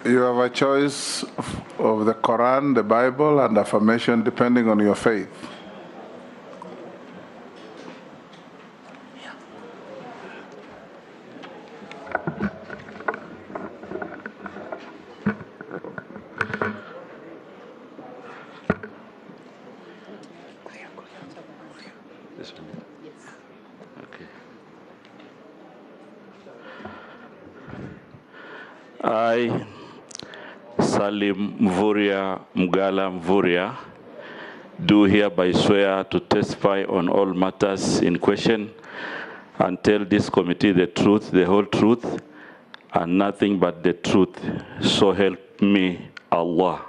You have a choice of the Quran, the Bible, and affirmation depending on your faith. This one? Yes. Okay. I, Salim Mvurya Mvurya, do hereby swear to testify on all matters in question and tell this committee the truth, the whole truth, and nothing but the truth. So help me Allah.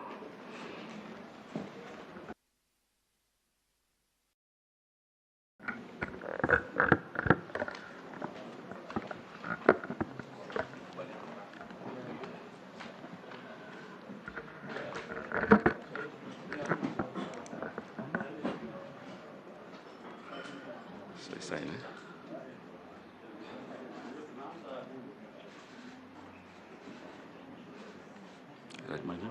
So sign it. Right, my name?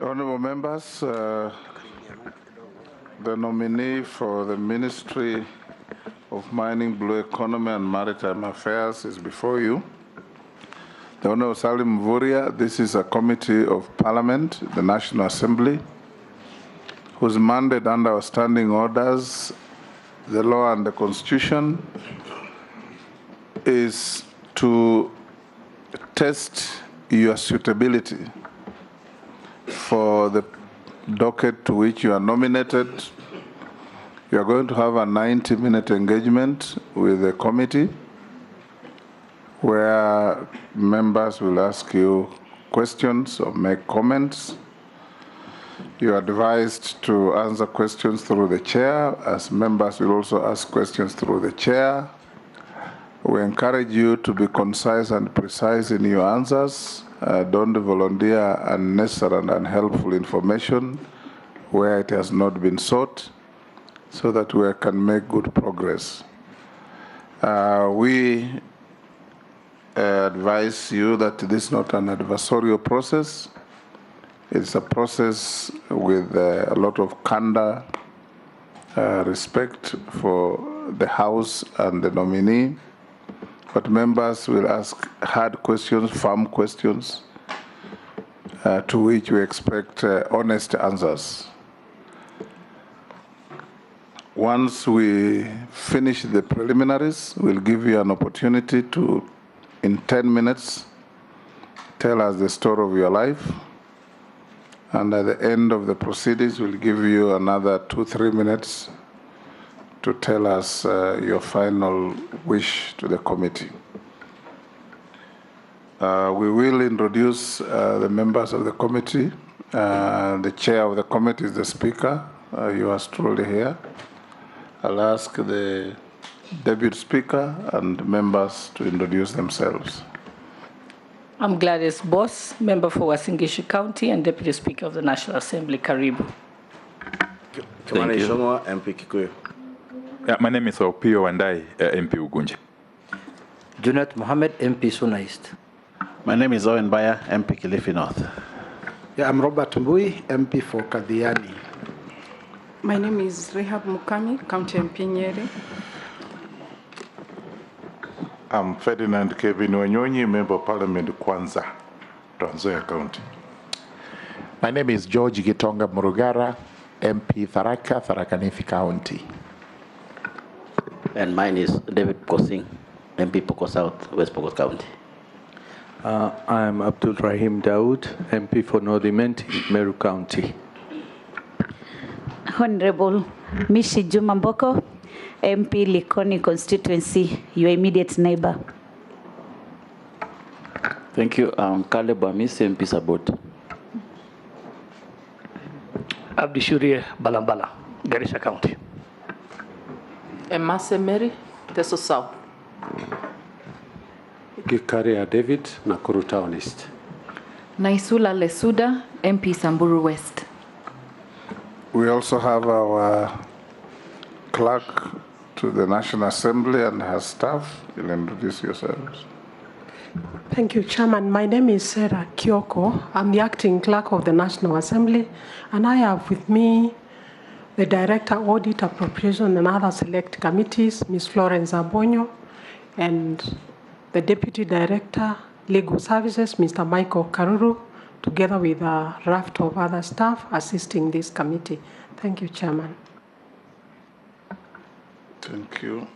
Honorable members, the nominee for the Ministry of Mining, Blue Economy and Maritime Affairs is before you. The Honorable Salim Mvurya, this is a committee of Parliament, the National Assembly, whose mandate under our standing orders, the law and the Constitution, is to test your suitability for the docket to which you are nominated. You are going to have a 90-minute engagement with the committee where members will ask you questions or make comments. You are advised to answer questions through the chair, as members will also ask questions through the chair. We encourage you to be concise and precise in your answers. Don't volunteer unnecessary and unhelpful information where it has not been sought, so that we can make good progress. We advise you that this is not an adversarial process. It's a process with a lot of candor, respect for the House and the nominee. But members will ask hard questions, firm questions, to which we expect honest answers. Once we finish the preliminaries, we'll give you an opportunity to, in 10 minutes, tell us the story of your life. And at the end of the proceedings, we'll give you another 2-3 minutes to tell us your final wish to the committee. We will introduce the members of the committee. The chair of the committee is the speaker. You are truly here. I'll ask the deputy speaker and members to introduce themselves. I'm Gladys Boss, member for Uasin County and deputy speaker of the National Assembly. Karibu. Thank you. MP Kikuyu. Yeah, my name is Opio Wandai, MP Ugunja. Junet Mohammed, MP Suna East. My name is Owen Baya, MP Kilifi North. Yeah, I'm Robert Mbui, MP for Kadiani. My name is Rehab Mukami, County MP Nyeri. I'm Ferdinand Kevin Wanyonyi, Member of Parliament Kwanza, Trans Nzoia County. My name is George Gitonga Murugara, MP Tharaka, Tharaka Nithi County. And mine is David Kosing, MP Pokot South, West Pokot County. I'm Abdul Rahim Daoud, MP for North Imenti, Meru County. Honorable Mishi Juma Mboko, MP Likoni constituency, your immediate neighbor. Thank you. Caleb Amis, MP Sabot. Abdi Shurie Balambala, Garissa County. Emase Mary, Teso South. Gikaria David, Nakuru Town East. Naisula Lesuda, MP Samburu West. We also have our clerk to the National Assembly and her staff. You'll introduce yourselves. Thank you, Chairman. My name is Sarah Kyoko. I'm the acting clerk of the National Assembly, and I have with me the Director, Audit, Appropriation, and other select committees, Ms. Florence Abonyo, and the Deputy Director, Legal Services, Mr. Michael Karuru, together with a raft of other staff assisting this committee. Thank you, Chairman. Thank you.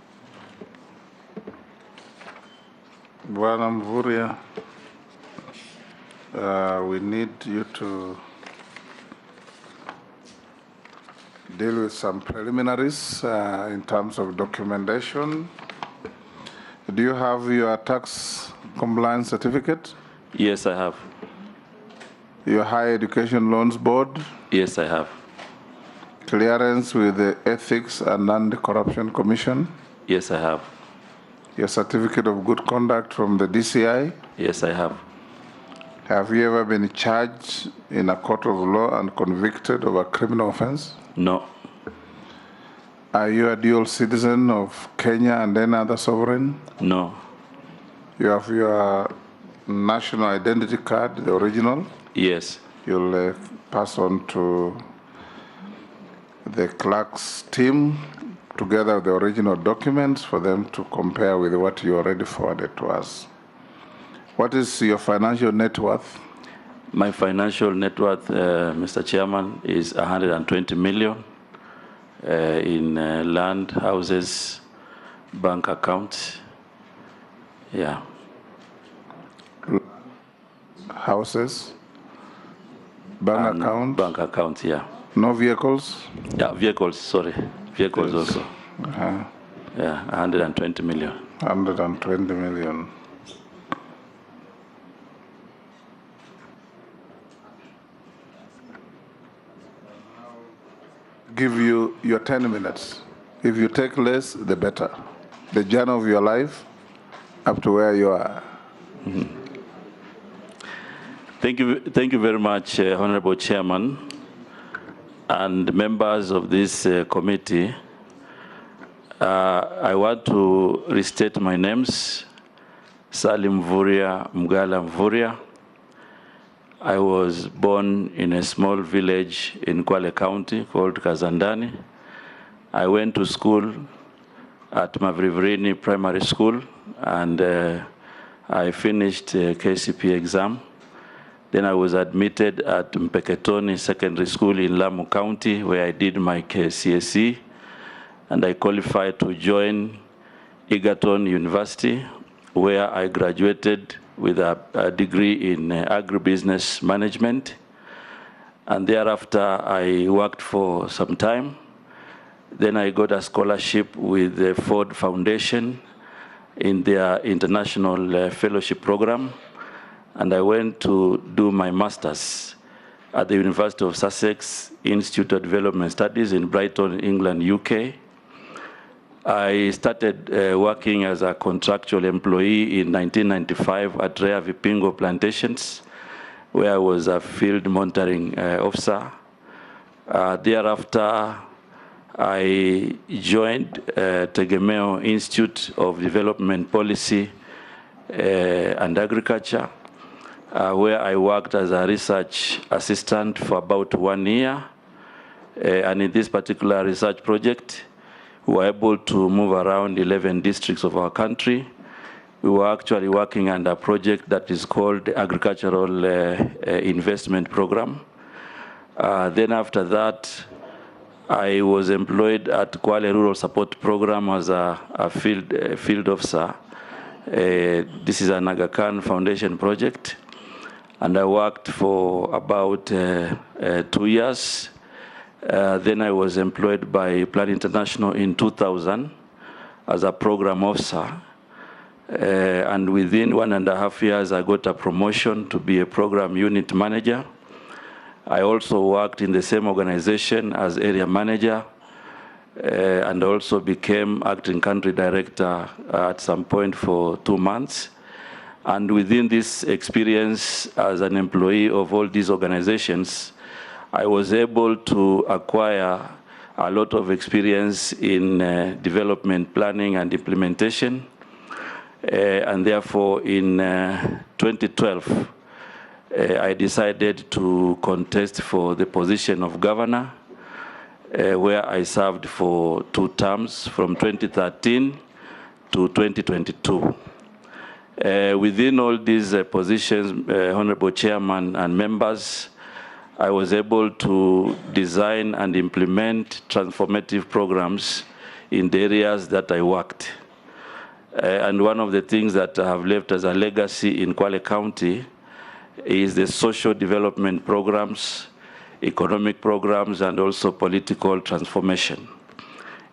Bwana Mvurya, we need you to deal with some preliminaries in terms of documentation. Do you have your tax compliance certificate? Yes, I have. Your Higher Education Loans Board? Yes, I have. Clearance with the Ethics and Anti-Corruption Commission? Yes, I have. Your certificate of good conduct from the DCI? Yes, I have. Have you ever been charged in a court of law and convicted of a criminal offense? No. Are you a dual citizen of Kenya and any other sovereign? No. You have your national identity card, the original? Yes. You'll pass on to the clerk's team together with the original documents for them to compare with what you already forwarded to us. What is your financial net worth? My financial net worth, Mr. Chairman, is 120 million in land, houses, bank accounts. Yeah. Houses, bank account? Bank accounts, yeah. No vehicles? Yeah, vehicles, sorry. Vehicles also. Yeah, 120 million. 120 million. Give you your 10 minutes. If you take less, the better. The journey of your life up to where you are. Mm-hmm. Thank you very much, Honorable Chairman and members of this committee. I want to restate my names. Salim Mvurya, Mvurya. I was born in a small village in Kwale County called Kazandani. I went to school at Mavrivrini Primary School, and I finished KCP exam. Then I was admitted at Mpeketoni Secondary School in Lamu County, where I did my CSE, and I qualified to join Egerton University, where I graduated with a degree in agribusiness management. And thereafter, I worked for some time. Then I got a scholarship with the Ford Foundation in their international fellowship program. And I went to do my master's at the University of Sussex Institute of Development Studies in Brighton, England, UK. I started working as a contractual employee in 1995 at Rea Vipingo Plantations, where I was a field monitoring officer. Thereafter, I joined Tegemeo Institute of Development Policy and Agriculture, where I worked as a research assistant for about 1 year. And in this particular research project, we were able to move around 11 districts of our country. We were actually working on a project that is called the Agricultural Investment Program. Then after that, I was employed at Kwale Rural Support Program as a field officer. This is an Aga Khan Foundation project. And I worked for about 2 years. Then I was employed by Plan International in 2000 as a program officer. And within 1.5 years, I got a promotion to be a program unit manager. I also worked in the same organization as area manager, and also became acting country director at some point for 2 months. And within this experience as an employee of all these organizations, I was able to acquire a lot of experience in development planning and implementation. And therefore, in 2012, I decided to contest for the position of governor, where I served for 2 terms from 2013 to 2022. Within all these positions, Honorable Chairman and members, I was able to design and implement transformative programs in the areas that I worked. And one of the things that I have left as a legacy in Kwale County is the social development programs, economic programs, and also political transformation.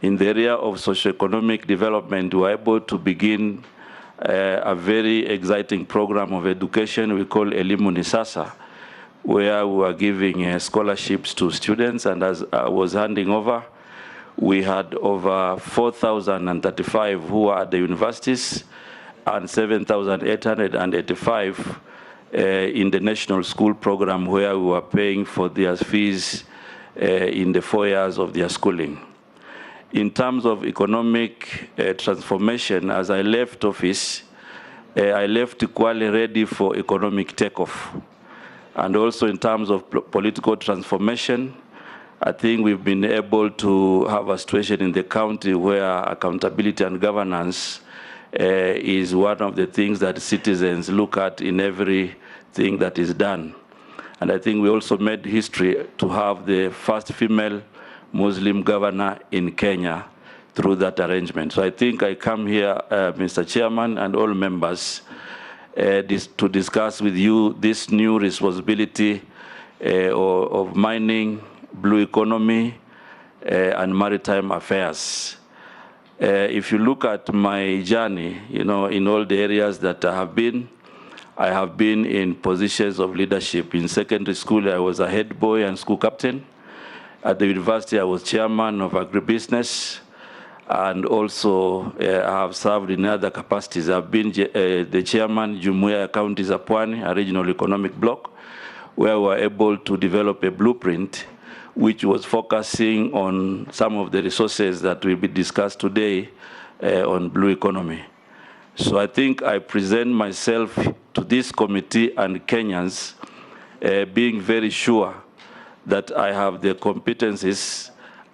In the area of socioeconomic development, we were able to begin a very exciting program of education we call Elimu ni Sasa, where we were giving scholarships to students, and as I was handing over, we had over 4,035 who were at the universities and 7,885 in the national school program, where we were paying for their fees in the 4 years of their schooling. In terms of economic transformation, as I left office, I left Kwale ready for economic takeoff. And also in terms of political transformation, I think we've been able to have a situation in the county where accountability and governance is one of the things that citizens look at in everything that is done. And I think we also made history to have the first female Muslim governor in Kenya through that arrangement. So I think I come here, Mr. Chairman and all members, to discuss with you this new responsibility of mining, blue economy, and maritime affairs. If you look at my journey, in all the areas that I have been in positions of leadership. In secondary school, I was a head boy and school captain. At the university, I was chairman of agribusiness, and also I have served in other capacities. I've been the chairman, Jumuiya Counties Pwani, a regional economic bloc, where we were able to develop a blueprint which was focusing on some of the resources that will be discussed today on blue economy. So I think I present myself to this committee and Kenyans being very sure that I have the competencies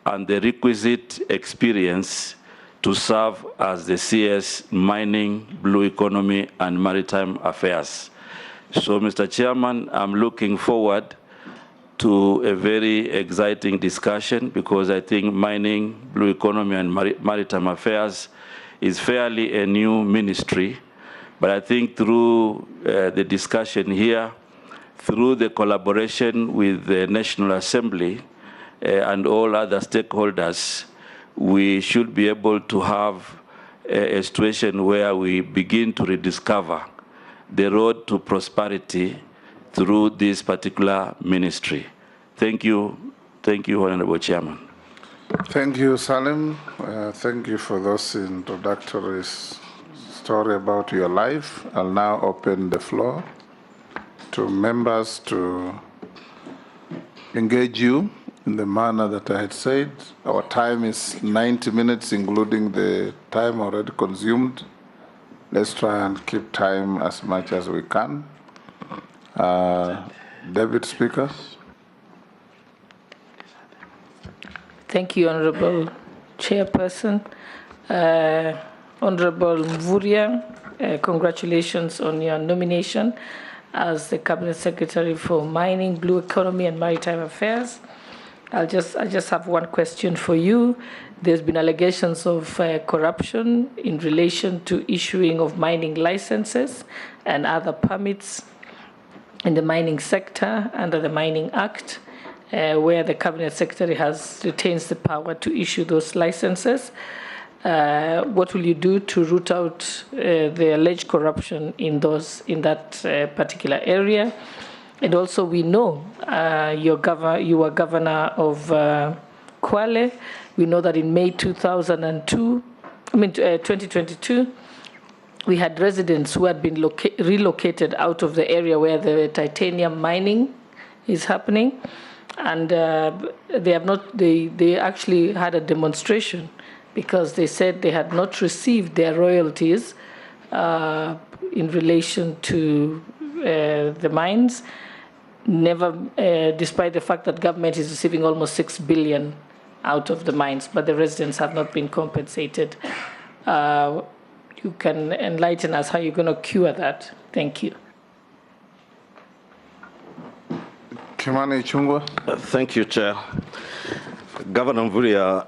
and the requisite experience to serve as the CS Mining, Blue Economy, and Maritime Affairs. So, Mr. Chairman, I'm looking forward to a very exciting discussion, because I think mining, blue economy, and maritime affairs is fairly a new ministry. But I think through the discussion here, through the collaboration with the National Assembly and all other stakeholders, we should be able to have a situation where we begin to rediscover the road to prosperity through this particular ministry. Thank you. Thank you, Honorable Chairman. Thank you, Salim. Thank you for those introductory story about your life. I'll now open the floor to members to engage you in the manner that I had said. Our time is 90 minutes, including the time already consumed. Let's try and keep time as much as we can. Deputy Speaker. Thank you, Honorable Chairperson. Honorable Mvurya, congratulations on your nomination as the Cabinet Secretary for Mining, Blue Economy, and Maritime Affairs. I just have one question for you. There's been allegations of corruption in relation to issuing of mining licenses and other permits in the mining sector under the Mining Act, where the Cabinet Secretary retains the power to issue those licenses. What will you do to root out the alleged corruption in that particular area? And also, we know you were governor of Kwale. We know that in May 2022, we had residents who had been relocated out of the area where the titanium mining is happening, and they actually had a demonstration because they said they had not received their royalties in relation to the mines, despite the fact that government is receiving almost 6 billion out of the mines, but the residents have not been compensated. You can enlighten us how you're going to cure that. Thank you. Kimani Ichung'wah. Thank you, Chair. Governor Mvurya,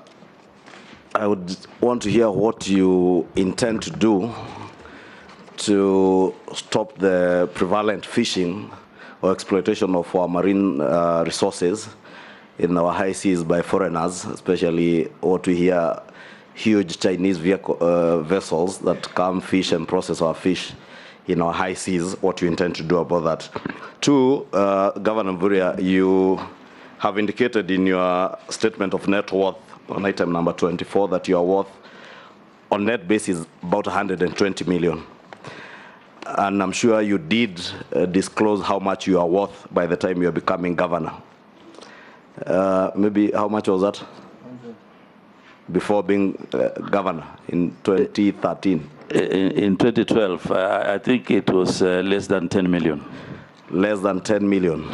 I would want to hear what you intend to do to stop the prevalent fishing or exploitation of our marine resources in our high seas by foreigners, especially what we hear huge Chinese vessels that come fish and process our fish in our high seas, what you intend to do about that. Two, Governor Mvurya, you have indicated in your statement of net worth on item number 24 that you are worth on net basis about 120 million. And I'm sure you did disclose how much you are worth by the time you are becoming governor. Maybe how much was that? Before being governor in 2013? In 2012, I think it was less than 10 million. Less than 10 million.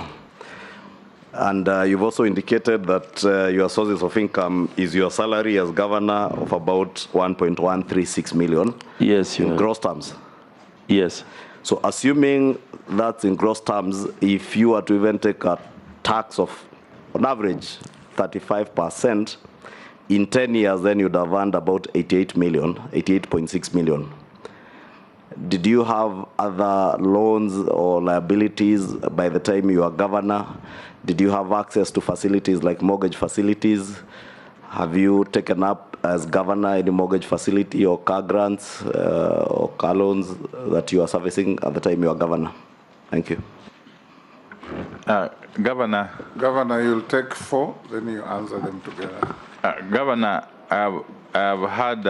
And you've also indicated that your sources of income is your salary as governor of about 1.136 million. Yes, in gross terms. Yes. So assuming that's in gross terms, if you were to even take a tax of, on average, 35%, in 10 years, then you'd have earned about 88 million, 88.6 million. Did you have other loans or liabilities by the time you were governor? Did you have access to facilities like mortgage facilities? Have you taken up as governor any mortgage facility or car grants or car loans that you are servicing at the time you are governor? Thank you. Governor, you'll take 4, then you answer them together. Governor, I have had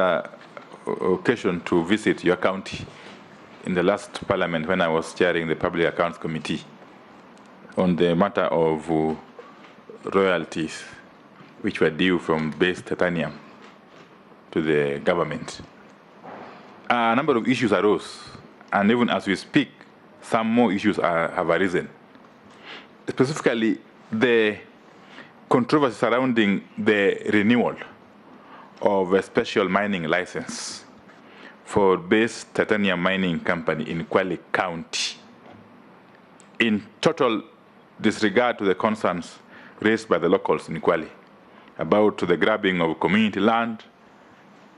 occasion to visit your county in the last parliament when I was chairing the Public Accounts Committee on the matter of royalties which were due from base titanium to the government. A number of issues arose, and even as we speak, some more issues have arisen. Specifically, the controversy surrounding the renewal of a special mining license for base titanium mining company in Kwale County, in total disregard to the concerns raised by the locals in Kwale about the grabbing of community land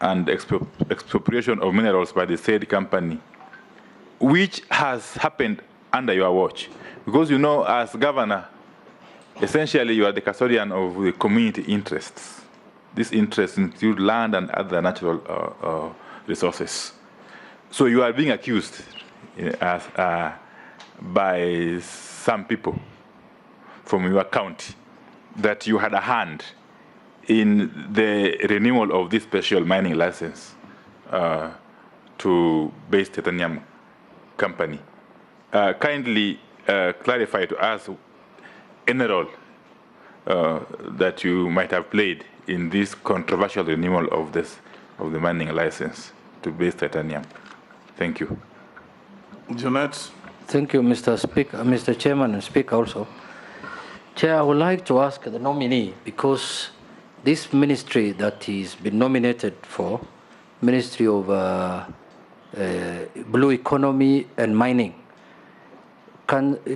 and expropriation of minerals by the said company, which has happened under your watch. Because you know, as governor, essentially you are the custodian of the community interests. These interests include land and other natural resources. So you are being accused by some people from your county that you had a hand in the renewal of this special mining license to base titanium company. Kindly clarify to us any role that you might have played in this controversial renewal of the mining license to base titanium. Thank you. Jeanette. Thank you, Mr. Speaker, Mr. Chairman and Speaker also. Chair, I would like to ask the nominee, because this ministry that he's been nominated for, Ministry of Blue Economy and Mining,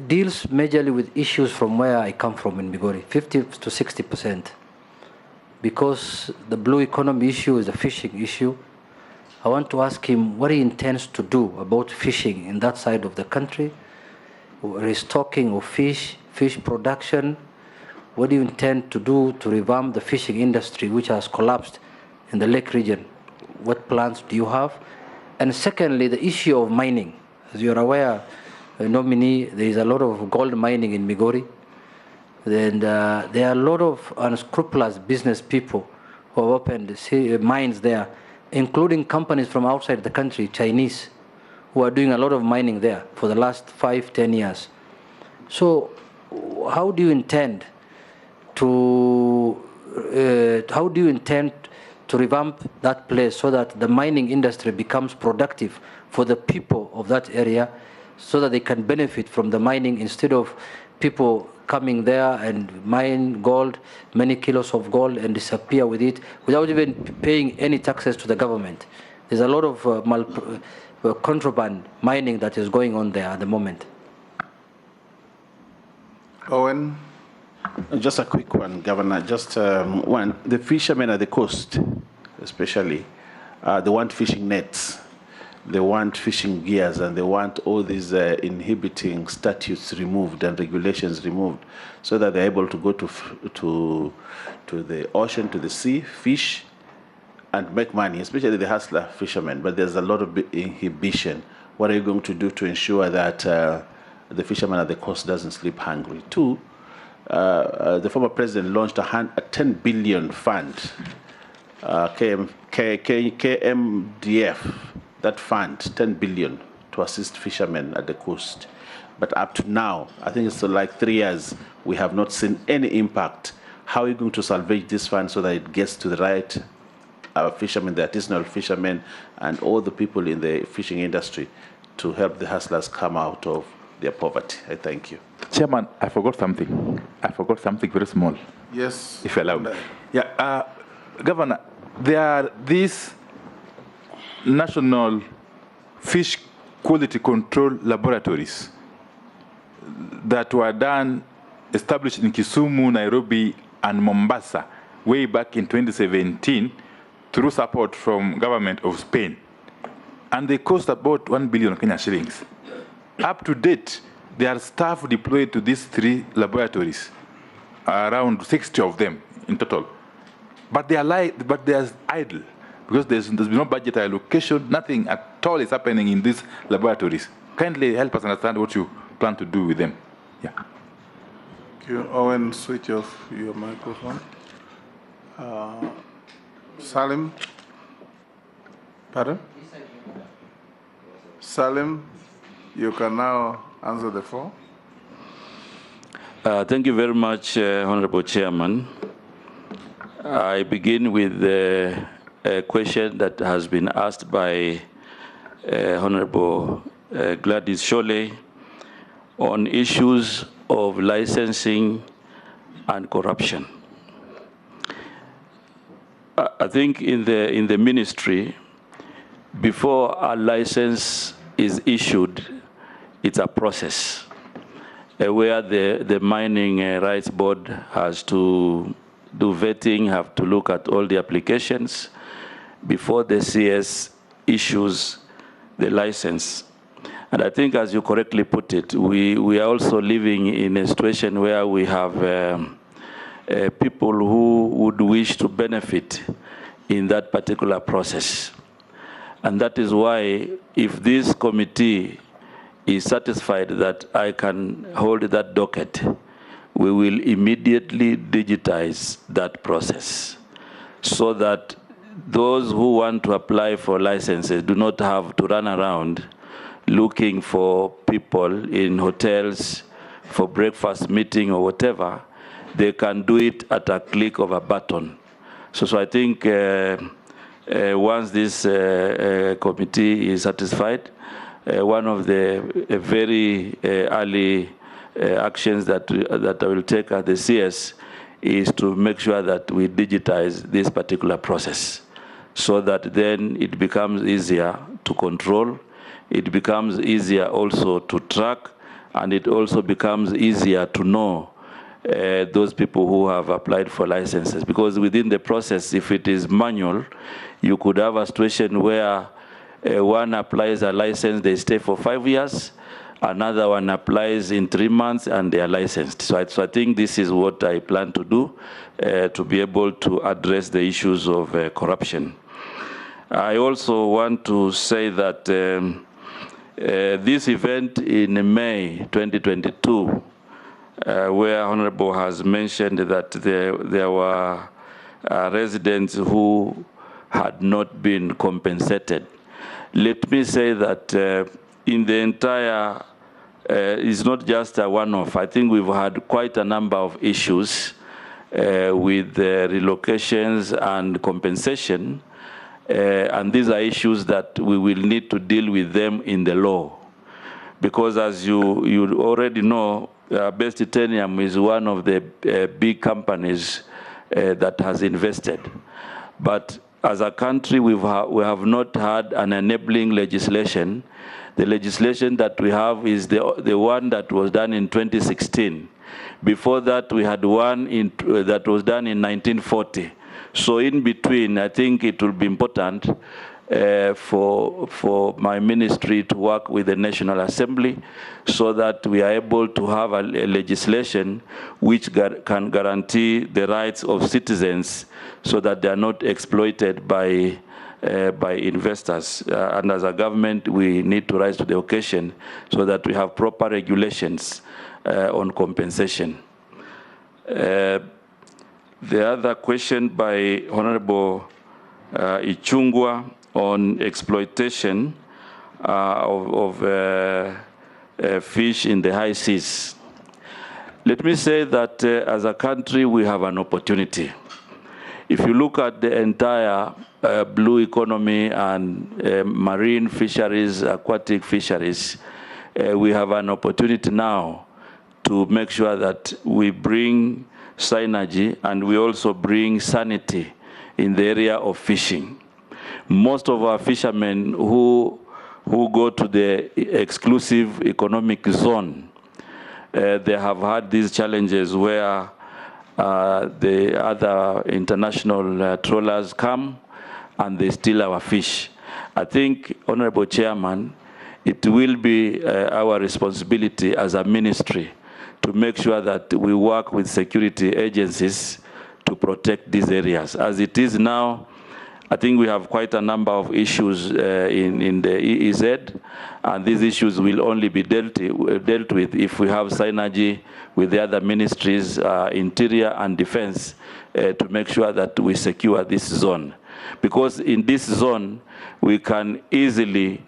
deals majorly with issues from where I come from in Migori, 50 to 60%. Because the blue economy issue is a fishing issue, I want to ask him what he intends to do about fishing in that side of the country, restocking of fish production. What do you intend to do to revamp the fishing industry, which has collapsed in the lake region? What plans do you have? And secondly, the issue of mining. As you are aware, nominee, there is a lot of gold mining in Migori. And there are a lot of unscrupulous business people who have opened mines there, including companies from outside the country, Chinese, who are doing a lot of mining there for the last 5-10 years. So how do you intend to revamp that place so that the mining industry becomes productive for the people of that area, so that they can benefit from the mining instead of people coming there and mine gold, many kilos of gold, and disappear with it without even paying any taxes to the government? There's a lot of contraband mining that is going on there at the moment. Owen? Just a quick one, Governor. Just one. The fishermen at the coast, especially, they want fishing nets, they want fishing gears, and they want all these inhibiting statutes removed and regulations removed, so that they're able to go to the ocean, to the sea, fish, and make money, especially the hustler fishermen. But there's a lot of inhibition. What are you going to do to ensure that the fisherman at the coast doesn't sleep hungry? Two, the former president launched a 10 billion fund, KMDF, that fund, 10 billion to assist fishermen at the coast. But up to now, I think it's like 3 years, we have not seen any impact. How are you going to salvage this fund so that it gets to the right fishermen, the artisanal fishermen, and all the people in the fishing industry to help the hustlers come out of their poverty? I thank you. Chairman, I forgot something. I forgot something very small. Yes. If you allow me. Yeah, Governor, there are these national fish quality control laboratories that were established in Kisumu, Nairobi, and Mombasa way back in 2017 through support from government of Spain. And they cost about 1 billion Kenya shillings. Up to date, there are staff deployed to these 3 laboratories, around 60 of them in total. But they are idle because there's no budget allocation, nothing at all is happening in these laboratories. Kindly help us understand what you plan to do with them. Yeah. Thank you. Owen, switch off your microphone. Salim? Pardon? Salim, you can now answer the floor. Thank you very much, Honorable Chairman. I begin with a question that has been asked by Honorable Gladys Shole on issues of licensing and corruption. I think in the ministry, before a license is issued, it's a process where the Mining Rights Board has to do vetting, have to look at all the applications before the CS issues the license. And I think, as you correctly put it, we are also living in a situation where we have people who would wish to benefit in that particular process. And that is why, if this committee is satisfied that I can hold that docket, we will immediately digitize that process so that those who want to apply for licenses do not have to run around looking for people in hotels for breakfast meeting or whatever. They can do it at a click of a button. So I think once this committee is satisfied, one of the very early actions that I will take at the CS is to make sure that we digitize this particular process so that then it becomes easier to control, it becomes easier also to track, and it also becomes easier to know those people who have applied for licenses. Because within the process, if it is manual, you could have a situation where one applies a license, they stay for 5 years, another one applies in 3 months, and they are licensed. So I think this is what I plan to do to be able to address the issues of corruption. I also want to say that this event in May 2022, where Honorable has mentioned that there were residents who had not been compensated. let me say that in the entire, it's not just a one-off. I think we've had quite a number of issues with relocations and compensation, and these are issues that we will need to deal with them in the law. Because as you already know, Base Titanium is one of the big companies that has invested. But as a country, we have not had an enabling legislation. The legislation that we have is the one that was done in 2016. Before that, we had one that was done in 1940. So in between, I think it will be important for my ministry to work with the National Assembly so that we are able to have a legislation which can guarantee the rights of citizens so that they are not exploited by investors. And as a government, we need to rise to the occasion so that we have proper regulations on compensation. The other question by Honorable Ichungwa on exploitation of fish in the high seas. Let me say that as a country, we have an opportunity. If you look at the entire blue economy and marine fisheries, aquatic fisheries, we have an opportunity now to make sure that we bring synergy and we also bring sanity in the area of fishing. Most of our fishermen who go to the exclusive economic zone, they have had these challenges where the other international trawlers come and they steal our fish. I think, Honorable Chairman, it will be our responsibility as a ministry to make sure that we work with security agencies to protect these areas. As it is now, I think we have quite a number of issues in the EEZ, and these issues will only be dealt with if we have synergy with the other ministries, Interior and Defense, to make sure that we secure this zone. Because in this zone, we can easily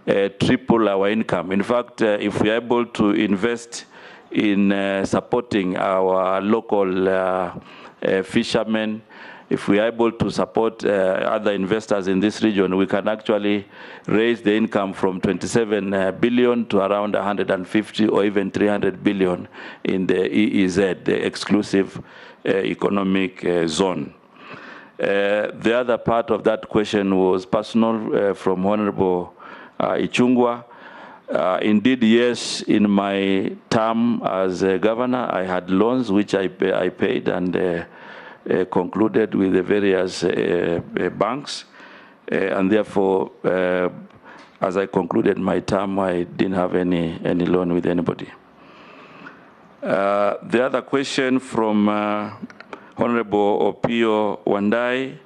triple our income. In fact, if we are able to invest in supporting our local fishermen, if we are able to support other investors in this region, we can actually raise the income from 27 billion to around 150 or even 300 billion in the EEZ, the exclusive economic zone. The other part of that question was personal from Honorable Ichungwa. Indeed, yes, in my term as a governor, I had loans which I paid and concluded with the various banks. And therefore, as I concluded my term, I didn't have any loan with anybody. The other question from Honorable Opio Wandai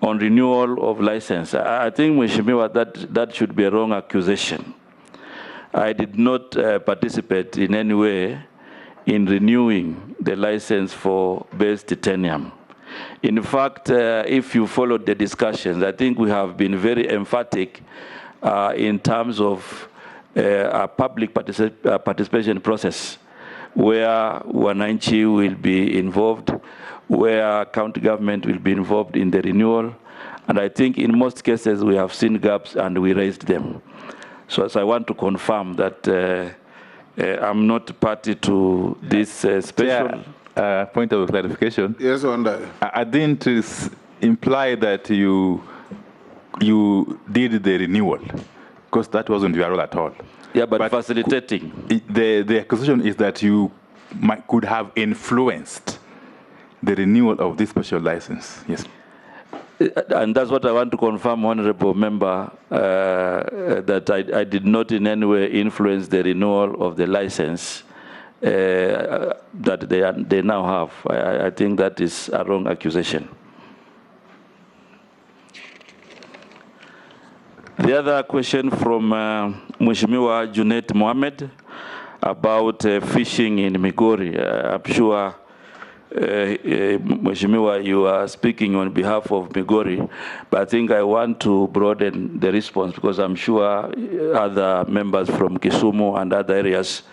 on renewal of license. I think, Mheshimiwa, that should be a wrong accusation. I did not participate in any way in renewing the license for Base Titanium. In fact, if you followed the discussions, I think we have been very emphatic in terms of a public participation process where wananchi will be involved, where county government will be involved in the renewal. And I think in most cases we have seen gaps and we raised them. So as I want to confirm that I'm not party to this special. Point of clarification. Yes, Wanda. I didn't imply that you did the renewal, because that wasn't your role at all. Yeah, but facilitating. The accusation is that you could have influenced the renewal of this special license. Yes. And that's what I want to confirm, Honorable Member, that I did not in any way influence the renewal of the license that they now have. I think that is a wrong accusation. The other question from Mheshimiwa Junet Mohammed about fishing in Migori. I'm sure Mheshimiwa, you are speaking on behalf of Migori, but I think I want to broaden the response because I'm sure other members from Kisumu and other areas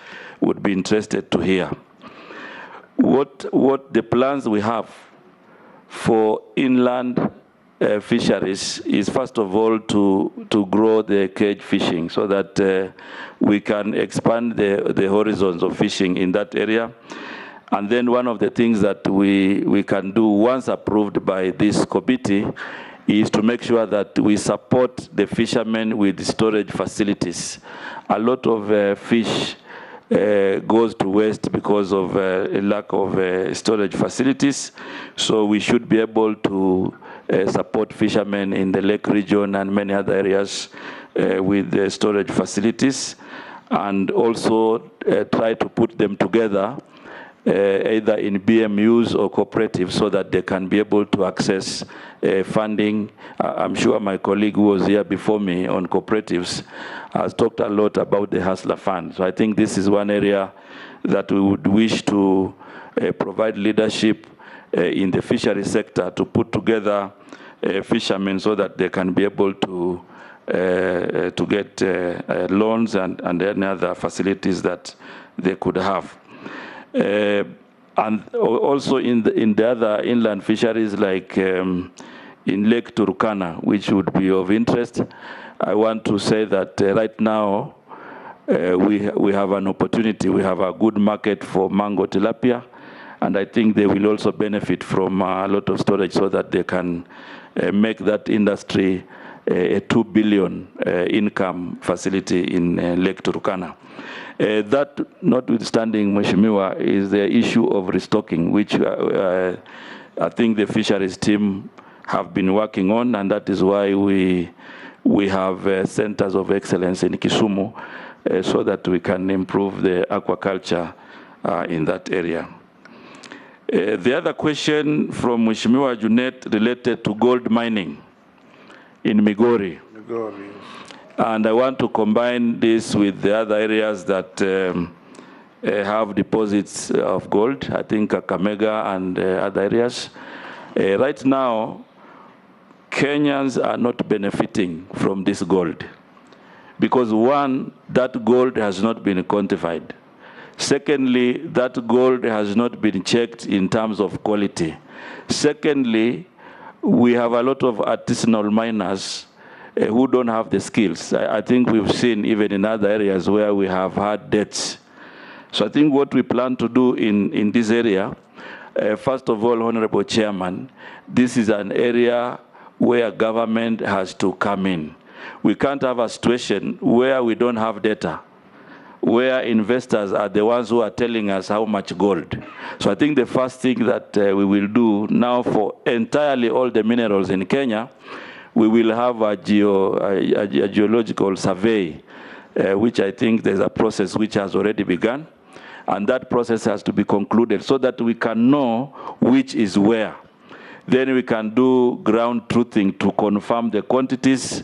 would be interested to hear. What the plans we have for inland fisheries is, first of all, to grow the cage fishing so that we can expand the horizons of fishing in that area. And then one of the things that we can do once approved by this committee is to make sure that we support the fishermen with storage facilities. A lot of fish goes to waste because of a lack of storage facilities. So we should be able to support fishermen in the lake region and many other areas with storage facilities, and also try to put them together either in BMUs or cooperatives so that they can be able to access funding. I'm sure my colleague who was here before me on cooperatives has talked a lot about the Hustler Fund. So I think this is one area that we would wish to provide leadership in the fishery sector to put together fishermen so that they can be able to get loans and any other facilities that they could have. And also in the other inland fisheries, like in Lake Turkana, which would be of interest, I want to say that right now we have an opportunity. We have a good market for mango tilapia, and I think they will also benefit from a lot of storage so that they can make that industry a 2 billion income facility in Lake Turkana. That notwithstanding, Mheshimiwa, is the issue of restocking, which I think the fisheries team have been working on, and that is why we have centers of excellence in Kisumu so that we can improve the aquaculture in that area. The other question from Mheshimiwa Junet related to gold mining in Migori. And I want to combine this with the other areas that have deposits of gold, I think Kakamega and other areas. Right now, Kenyans are not benefiting from this gold because, one, that gold has not been quantified. Secondly, that gold has not been checked in terms of quality. Secondly, we have a lot of artisanal miners who don't have the skills. I think we've seen even in other areas where we have had deaths. So I think what we plan to do in this area, first of all, Honorable Chairman, this is an area where government has to come in. We can't have a situation where we don't have data, where investors are the ones who are telling us how much gold. So I think the first thing that we will do now for entirely all the minerals in Kenya, we will have a geological survey, which I think there's a process which has already begun. And that process has to be concluded so that we can know which is where. Then we can do ground truthing to confirm the quantities.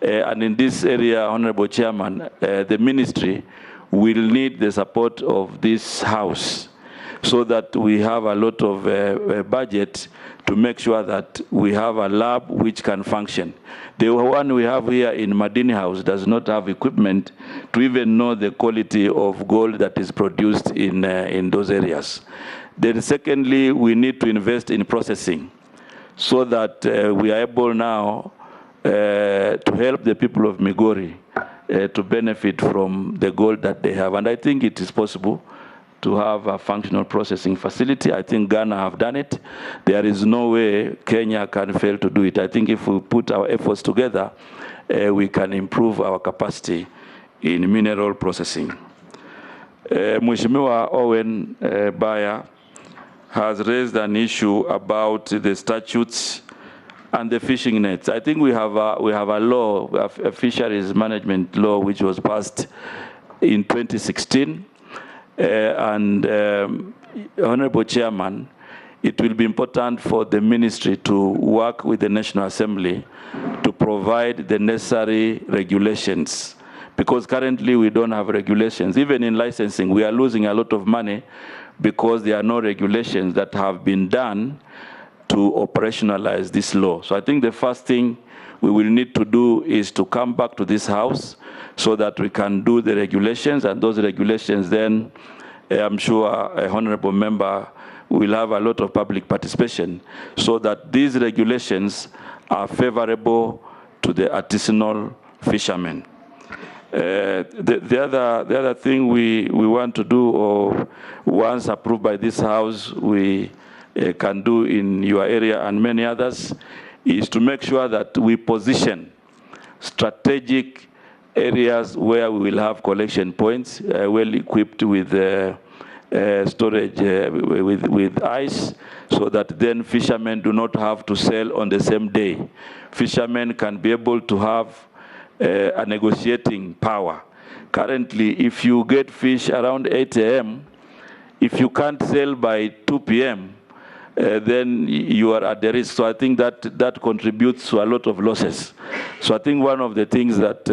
And in this area, Honorable Chairman, the ministry will need the support of this House so that we have a lot of budget to make sure that we have a lab which can function. The one we have here in Madini House does not have equipment to even know the quality of gold that is produced in those areas. Then secondly, we need to invest in processing so that we are able now to help the people of Migori to benefit from the gold that they have. And I think it is possible to have a functional processing facility. I think Ghana have done it. There is no way Kenya can fail to do it. I think if we put our efforts together, we can improve our capacity in mineral processing. Mheshimiwa Owen Baya has raised an issue about the statutes and the fishing nets. I think we have a law, a fisheries management law, which was passed in 2016. Honorable Chairman, it will be important for the ministry to work with the National Assembly to provide the necessary regulations, because currently we don't have regulations. Even in licensing, we are losing a lot of money because there are no regulations that have been done to operationalize this law. So I think the first thing we will need to do is to come back to this House so that we can do the regulations, and those regulations then, I'm sure a honorable member will have a lot of public participation so that these regulations are favorable to the artisanal fishermen. The other thing we want to do, or once approved by this House, we can do in your area and many others, is to make sure that we position strategic areas where we will have collection points, well equipped with storage with ice, so that then fishermen do not have to sell on the same day. Fishermen can be able to have a negotiating power. Currently, if you get fish around 8 a.m., if you can't sell by 2 p.m., then you are at the risk. So I think that contributes to a lot of losses. So I think one of the things that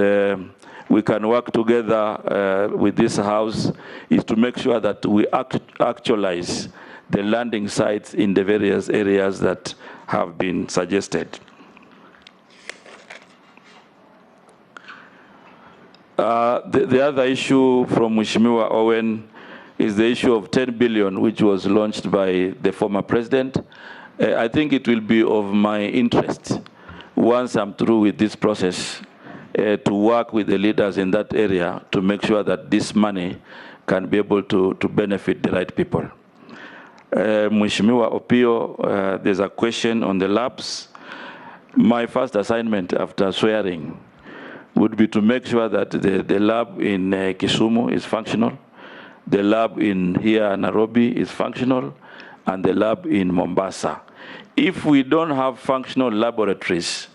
we can work together with this House is to make sure that we actualize the landing sites in the various areas that have been suggested. The other issue from Mheshimiwa Owen is the issue of 10 billion, which was launched by the former president. I think it will be of my interest, once I'm through with this process, to work with the leaders in that area to make sure that this money can be able to benefit the right people. Mheshimiwa Opio, there's a question on the labs. My first assignment after swearing would be to make sure that the lab in Kisumu is functional, the lab in here Nairobi is functional, and the lab in Mombasa. If we don't have functional laboratories,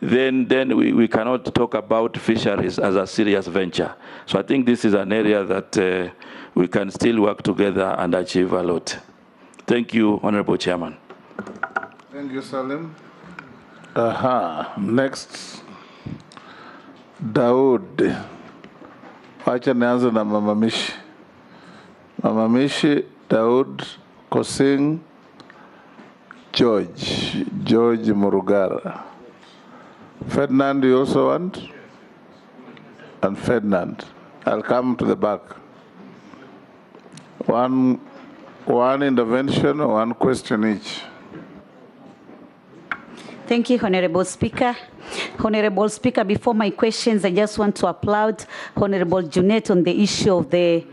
then we cannot talk about fisheries as a serious venture. So I think this is an area that we can still work together and achieve a lot. Thank you, Honorable Chairman. Thank you, Salim. Next, Daud. Wacha nianze na Mama Mishi. Mama Mishi, Daud, Kosing, George Murugara. Ferdinand, you also want? And Ferdinand. I'll come to the back. One intervention, one question each. Thank you, Honorable Speaker. Honorable Speaker, before my questions, I just want to applaud Honorable Junet on the issue of the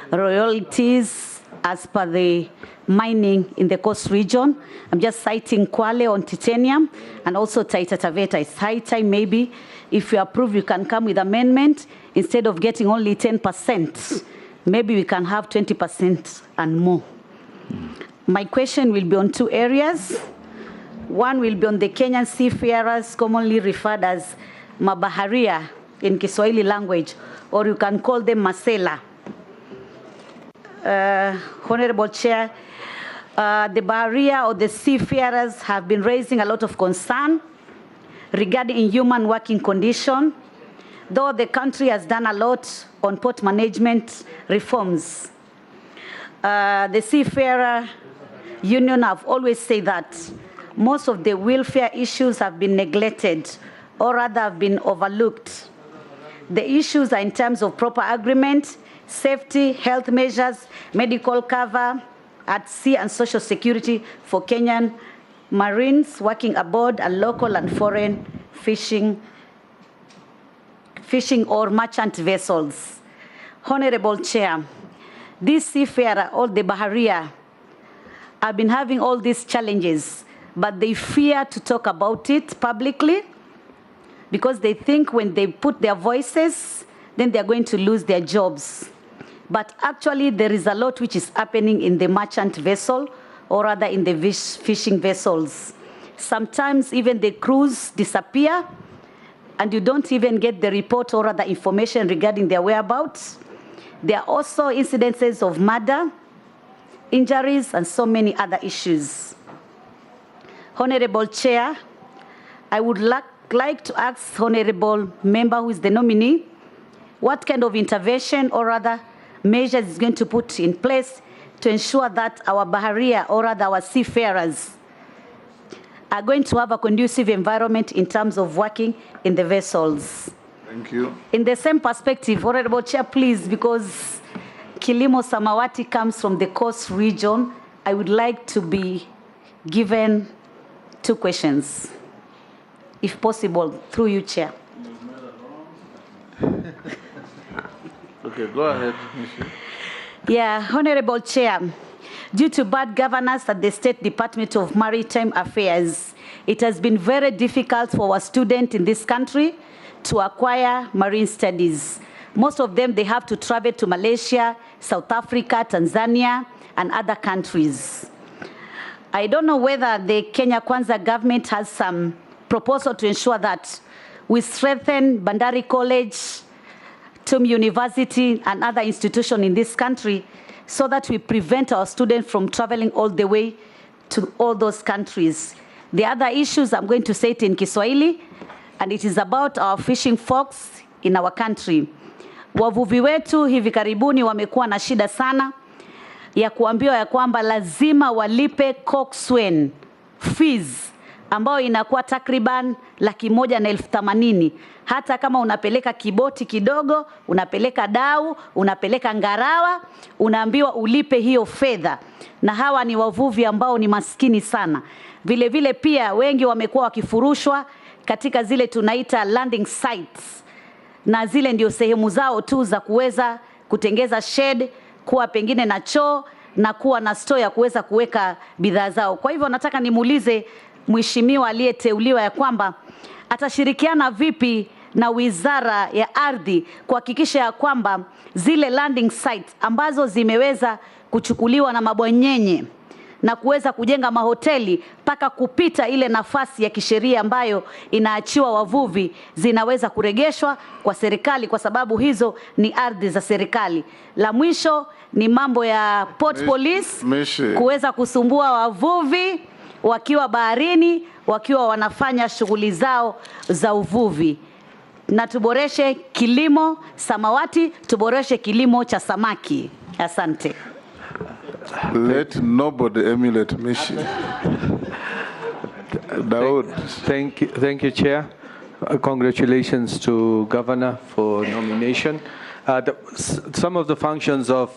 royalties as per the mining in the coast region. I'm just citing Kwale on titanium and also Taita Taveta. It's high time maybe, if you approve, you can come with amendment. Instead of getting only 10%, maybe we can have 20% and more. My question will be on two areas. One will be on the Kenyan seafarers, commonly referred as Mabaharia in Kiswahili language, or you can call them Masela. Honorable Chair, the Baharia or the seafarers have been raising a lot of concern regarding inhuman working condition, though the country has done a lot on port management reforms. The Seafarer Union have always said that most of the welfare issues have been neglected or rather have been overlooked. The issues are in terms of proper agreement, safety, health measures, medical cover at sea, and social security for Kenyan Marines working aboard and local and foreign fishing or merchant vessels. Honorable Chair, these seafarer or the Baharia have been having all these challenges, but they fear to talk about it publicly because they think when they put their voices, then they're going to lose their jobs. But actually, there is a lot which is happening in the merchant vessel, or rather in the fishing vessels. Sometimes even the crews disappear, and you don't even get the report or other information regarding their whereabouts. There are also incidences of murder, injuries, and so many other issues. Honorable Chair, I would like to ask Honorable Member who is the nominee, what kind of intervention or other measures is going to put in place to ensure that our baharia or rather our seafarers are going to have a conducive environment in terms of working in the vessels. Thank you. In the same perspective, Honorable Chair, please, because Kilimo Samawati comes from the coast region, I would like to be given 2 questions, if possible, through you, Chair. Okay, go ahead. Yeah, Honorable Chair, due to bad governance at the State Department of Maritime Affairs, it has been very difficult for our students in this country to acquire marine studies. Most of them, they have to travel to Malaysia, South Africa, Tanzania, and other countries. I don't know whether the Kenya Kwanza government has some proposal to ensure that we strengthen Bandari College, TUM University, and other institutions in this country so that we prevent our students from traveling all the way to all those countries. The other issues, I'm going to say it in Kiswahili, and it is about our fishing folks in our country. Wavuvi wetu hivi karibuni wamekuwa na shida sana ya kuambiwa ya kwamba lazima walipe coxswain fees ambayo inakuwa takriban 180,000. Hata kama unapeleka kiboti kidogo, unapeleka dau, unapeleka ngarawa, unaambiwa ulipe hiyo fedha. Na hawa ni wavuvi ambao ni maskini sana. Vile vile pia wengi wamekuwa wakifurushwa katika zile tunaita landing sites. Na zile ndio sehemu zao tu za kuweza kutengeza shed, kuwa pengine na choo na kuwa na store ya kuweza kuweka bidhaa zao. Kwa hivyo nataka nimuulize mheshimiwa aliyeteuliwa ya kwamba atashirikiana vipi na Wizara ya Ardhi kuhakikisha ya kwamba zile landing sites ambazo zimeweza kuchukuliwa na mabwanyenye na kuweza kujenga mahoteli mpaka kupita ile nafasi ya kisheria ambayo inaachiwa wavuvi zinaweza kuregeshwa kwa serikali, kwa sababu hizo ni ardhi za serikali. La mwisho ni mambo ya port police kuweza kusumbua wavuvi wakiwa baharini, wakiwa wanafanya shughuli zao za uvuvi. Na tuboreshe kilimo samawati, tuboreshe kilimo cha samaki. Asante. Let nobody emulate Mishi. Daud. Thank you, Chair. Congratulations to Governor for nomination. Some of the functions of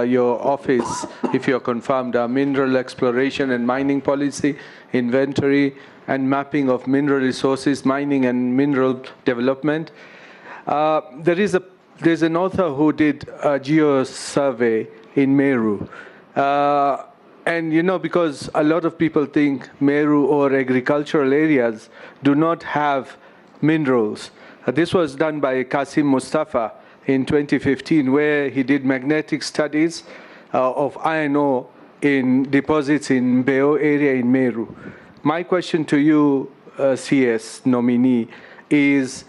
your office, if you are confirmed, are mineral exploration and mining policy, inventory and mapping of mineral resources, mining and mineral development. There's an author who did a geo survey in Meru. And you know, because a lot of people think Meru or agricultural areas do not have minerals. This was done by Kasim Mustafa in 2015, where he did magnetic studies of iron ore in deposits in Beo area in Meru. My question to you, CS nominee, is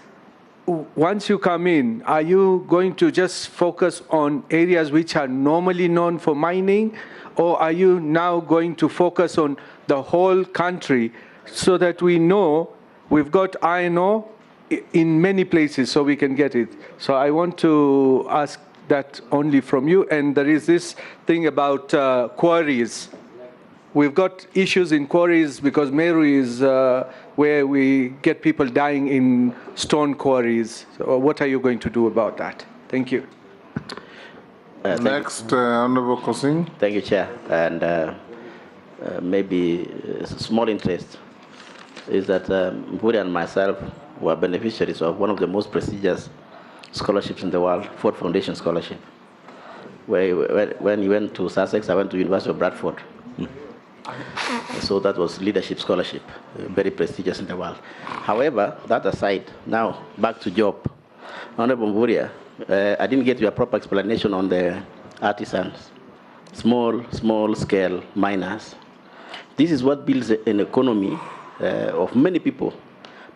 once you come in, are you going to just focus on areas which are normally known for mining, or are you now going to focus on the whole country so that we know we've got iron ore in many places so we can get it? So I want to ask that only from you. And there is this thing about quarries. We've got issues in quarries because Meru is where we get people dying in stone quarries. So what are you going to do about that? Thank you. Next, Honorable Kosing. Thank you, Chair. And maybe a small interest is that Mvurya and myself were beneficiaries of one of the most prestigious scholarships in the world, Ford Foundation Scholarship. When you went to Sussex, I went to University of Bradford. So that was leadership scholarship, very prestigious in the world. However, that aside, now back to job. Honorable Mvurya, I didn't get your proper explanation on the artisans, small scale miners. This is what builds an economy of many people,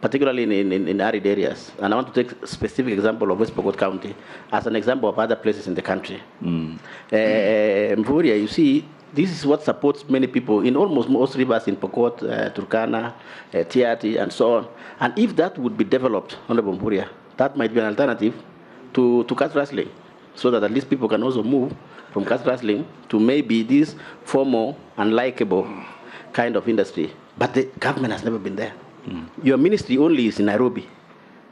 particularly in arid areas. And I want to take a specific example of West Pokot County as an example of other places in the country. Mvurya, you see, this is what supports many people in almost most rivers in Pokot, Turkana, Tiati, and so on. And if that would be developed, Honorable Mvurya, that might be an alternative to cat wrestling, so that at least people can also move from cat wrestling to maybe this formal and likable kind of industry. But the government has never been there. Your ministry only is in Nairobi.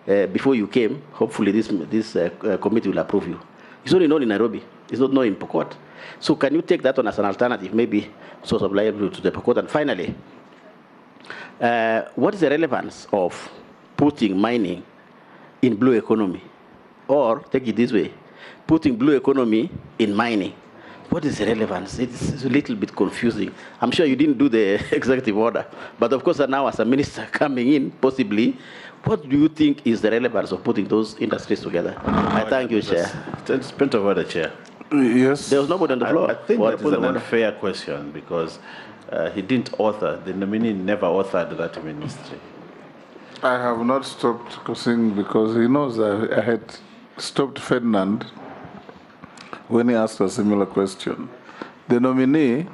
Before you came, hopefully this committee will approve you. It's only known in Nairobi. It's not known in Pokot. So can you take that on as an alternative, maybe source of livelihood to the Pokot? And finally, what is the relevance of putting mining in blue economy? Or, take it this way, putting blue economy in mining. What is the relevance? It's a little bit confusing. I'm sure you didn't do the executive order. But of course, now as a minister coming in, possibly, what do you think is the relevance of putting those industries together? I thank you, Chair. Point of order, Chair. Yes. There was nobody on the floor. I think that is an unfair question because he didn't author, the nominee never authored that ministry. I have not stopped cursing because he knows I had stopped Ferdinand when he asked a similar question. The nominee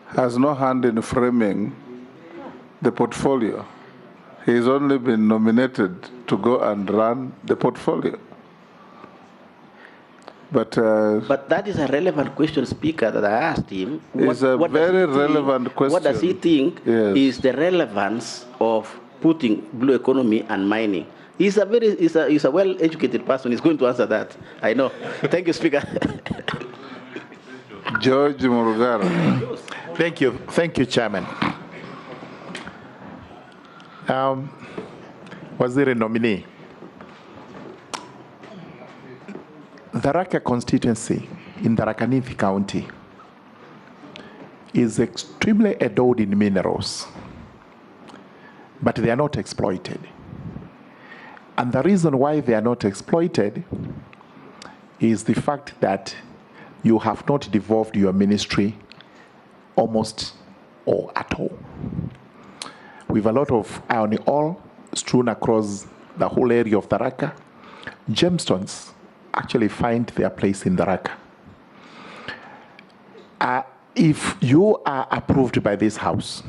has no hand in framing the portfolio. He's only been nominated to go and run the portfolio. But that is a relevant question, Speaker, that I asked him. It's a very relevant question. What does he think is the relevance of putting blue economy and mining? He's a well-educated person. He's going to answer that. I know. Thank you, Speaker. George Murugara. Thank you, Chairman. Was there a nominee? Tharaka constituency in Tharaka-Nithi County is extremely endowed in minerals, but they are not exploited. And the reason why they are not exploited is the fact that you have not devolved your ministry almost or at all. We have a lot of iron ore strewn across the whole area of Tharaka. Gemstones actually find their place in Tharaka. If you are approved by this House,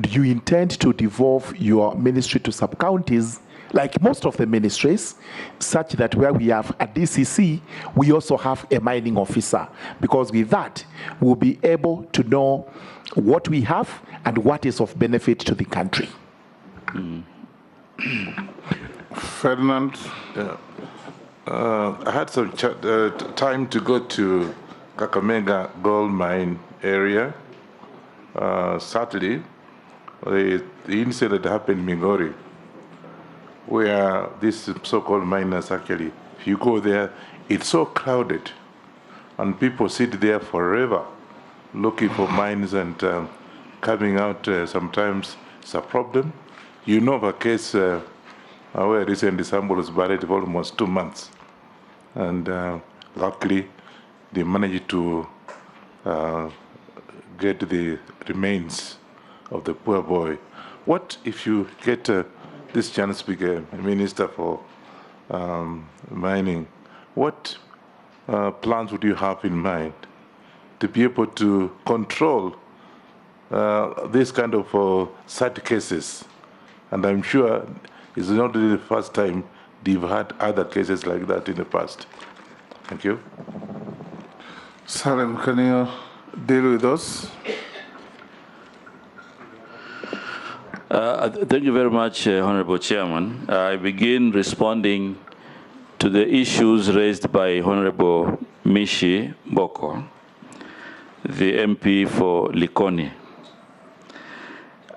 do you intend to devolve your ministry to sub-counties like most of the ministries, such that where we have a DCC, we also have a mining officer? Because with that, we'll be able to know what we have and what is of benefit to the country. Ferdinand? I had some time to go to Kakamega gold mine area. Sadly, the incident happened in Migori, where these so-called miners actually, if you go there, it's so crowded, and people sit there forever looking for mines and coming out. Sometimes it's a problem. You know of a case where recently somebody was buried for almost 2 months. And luckily, they managed to get the remains of the poor boy. What if you get this chance to be a minister for mining? What plans would you have in mind to be able to control this kind of sad cases? And I'm sure it's not really the first time they've had other cases like that in the past. Thank you. Salim, can you deal with us? Thank you very much, Honorable Chairman. I begin responding to the issues raised by Honorable Mishi Boko, the MP for Likoni.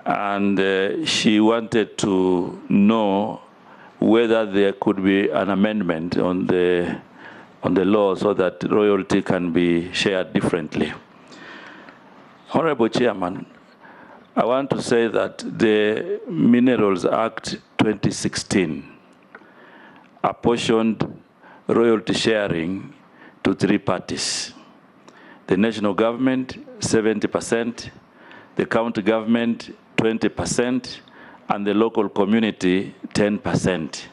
And she wanted to know whether there could be an amendment on the law so that royalty can be shared differently. Honorable Chairman, I want to say that the Minerals Act 2016 apportioned royalty sharing to 3 parties. The national government, 70%, the county government, 20%, and the local community, 10%.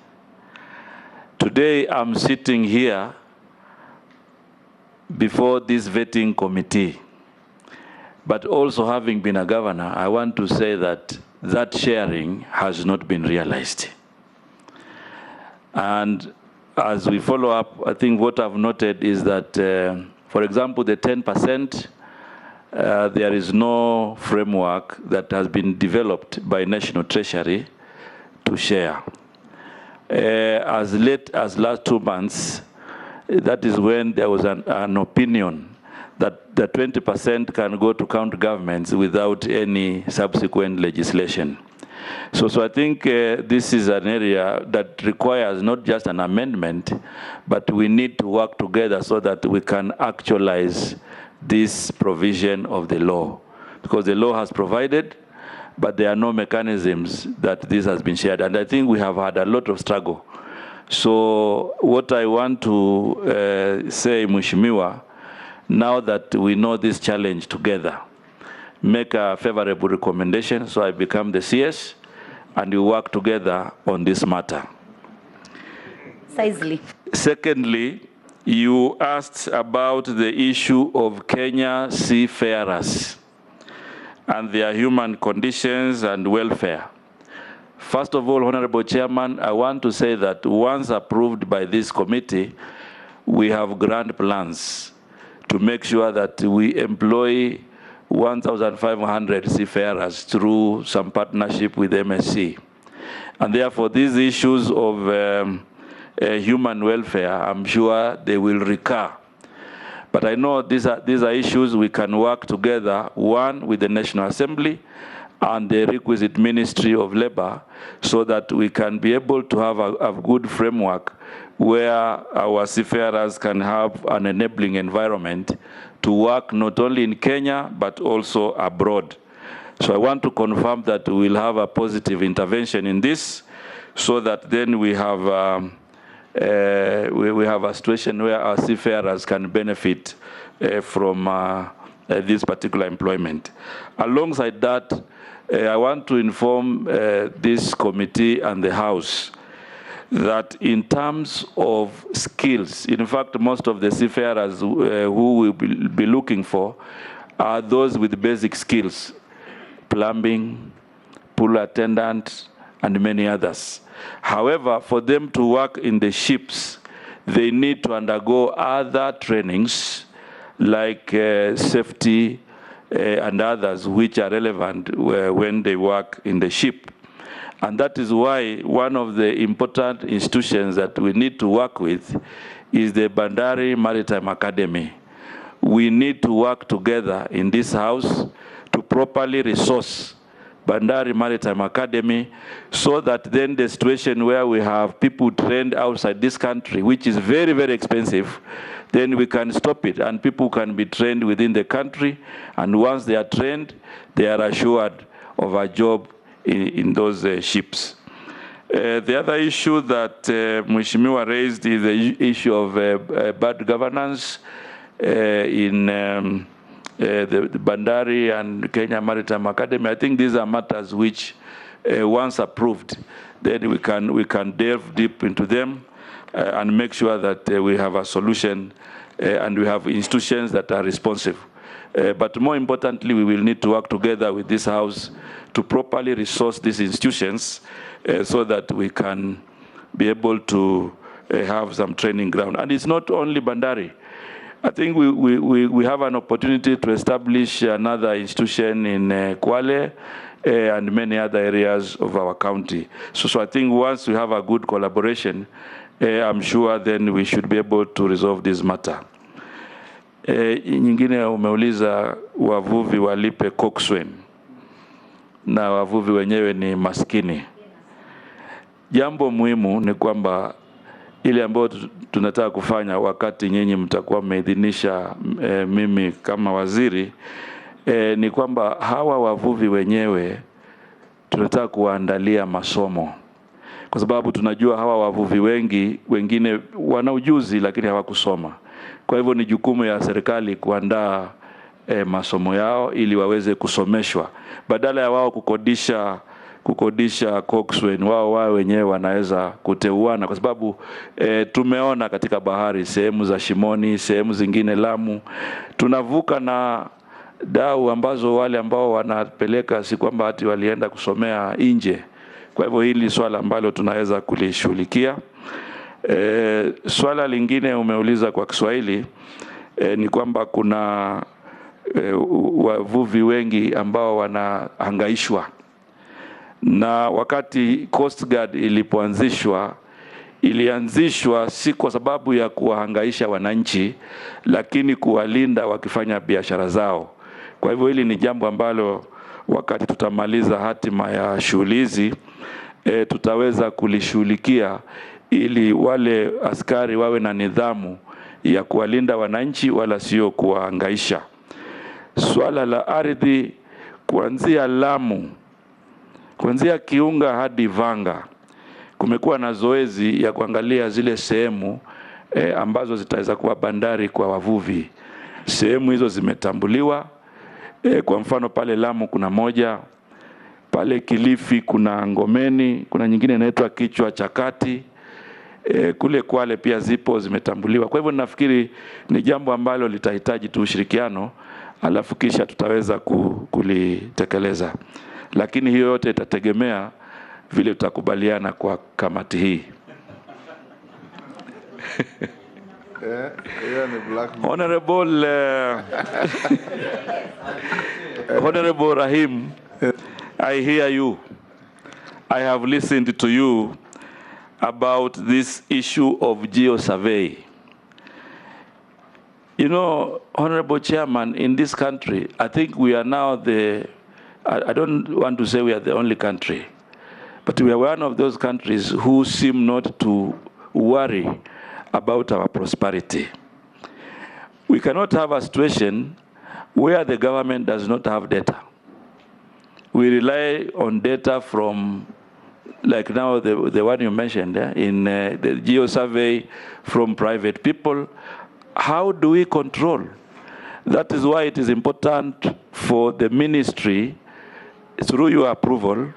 Today, I'm sitting here before this vetting committee, but also having been a governor, I want to say that that sharing has not been realized. And as we follow up, I think what I've noted is that, for example, the 10%, there is no framework that has been developed by National Treasury to share. As late as last 2 months, that is when there was an opinion that the 20% can go to county governments without any subsequent legislation. So I think this is an area that requires not just an amendment, but we need to work together so that we can actualize this provision of the law. Because the law has provided, but there are no mechanisms that this has been shared. And I think we have had a lot of struggle. So what I want to say, Mheshimiwa, now that we know this challenge together, make a favorable recommendation so I become the CS and we work together on this matter. Precisely. Secondly, you asked about the issue of Kenya seafarers and their human conditions and welfare. First of all, Honorable Chairman, I want to say that once approved by this committee, we have grand plans to make sure that we employ 1,500 seafarers through some partnership with MSC. And therefore, these issues of human welfare, I'm sure they will recur. But I know these are issues we can work together, one with the National Assembly and the requisite Ministry of Labor, so that we can be able to have a good framework where our seafarers can have an enabling environment to work not only in Kenya, but also abroad. So I want to confirm that we will have a positive intervention in this, so that then we have a situation where our seafarers can benefit from this particular employment. Alongside that, I want to inform this committee and the House that in terms of skills, in fact, most of the seafarers who will be looking for are those with basic skills, plumbing, pool attendant, and many others. However, for them to work in the ships, they need to undergo other trainings like safety and others which are relevant when they work in the ship. And that is why one of the important institutions that we need to work with is the Bandari Maritime Academy. We need to work together in this House to properly resource Bandari Maritime Academy, so that then the situation where we have people trained outside this country, which is very, very expensive, then we can stop it and people can be trained within the country. And once they are trained, they are assured of a job in those ships. The other issue that Mheshimiwa raised is the issue of bad governance in the Bandari and Kenya Maritime Academy. I think these are matters which, once approved, then we can delve deep into them and make sure that we have a solution and we have institutions that are responsive. But more importantly, we will need to work together with this House to properly resource these institutions so that we can be able to have some training ground. And it's not only Bandari. I think we have an opportunity to establish another institution in Kwale and many other areas of our county. So I think once we have a good collaboration, I'm sure then we should be able to resolve this matter. Nyingine umeuliza wavuvi walipe coxswain na wavuvi wenyewe ni maskini. Jambo muhimu ni kwamba ile ambayo tunataka kufanya wakati nyinyi mtakuwa mmeidhinisha mimi kama waziri, ni kwamba hawa wavuvi wenyewe tunataka kuwaandalia masomo. Kwa sababu tunajua hawa wavuvi wengine wana ujuzi lakini hawakusoma. Kwa hivyo ni jukumu ya serikali kuandaa masomo yao ili waweze kusomeshwa. Badala ya wao kukodisha coxswain, wao wenyewe wanaweza kuteuana, kwa sababu tumeona katika bahari sehemu za Shimoni, sehemu zingine Lamu, tunavuka na dau ambazo wale ambao wanapeleka si kwamba ati walienda kusomea nje. Kwa hivyo hili swala ambalo tunaweza kulishughulikia. Swala lingine umeuliza kwa Kiswahili ni kwamba kuna wavuvi wengi ambao wanahangaishwa, na wakati Coast Guard ilianzishwa si kwa sababu ya kuwahangaisha wananchi, lakini kuwalinda wakifanya biashara zao. Kwa hivyo hili ni jambo ambalo wakati tutamaliza hatima ya shughuli hizi tutaweza kulishughulikia, ili wale askari wawe na nidhamu ya kuwalinda wananchi wala sio kuwahangaisha. Swala la ardhi kuanzia Lamu, kuanzia Kiunga hadi Vanga, kumekuwa na zoezi ya kuangalia zile sehemu ambazo zitaweza kuwa bandari kwa wavuvi. Sehemu hizo zimetambuliwa. Kwa mfano pale Lamu kuna moja, pale Kilifi kuna Ngomeni, kuna nyingine inaitwa Kichwa cha Kati, kule Kwale pia zipo zimetambuliwa. Kwa hivyo nafikiri ni jambo ambalo litahitaji tu ushirikiano, alafu kisha tutaweza kulitekeleza. Lakini hiyo yote itategemea vile tutakubaliana kwa kamati hii. Honorable Rahim, I hear you. I have listened to you about this issue of geo-survey. You know, Honorable Chairman, in this country, I think we are now I don't want to say we are the only country, but we are one of those countries who seem not to worry about our prosperity. We cannot have a situation where the government does not have data. We rely on data from, like now the one you mentioned in the geo-survey, from private people. How do we control? That is why it is important for the ministry, through your approval,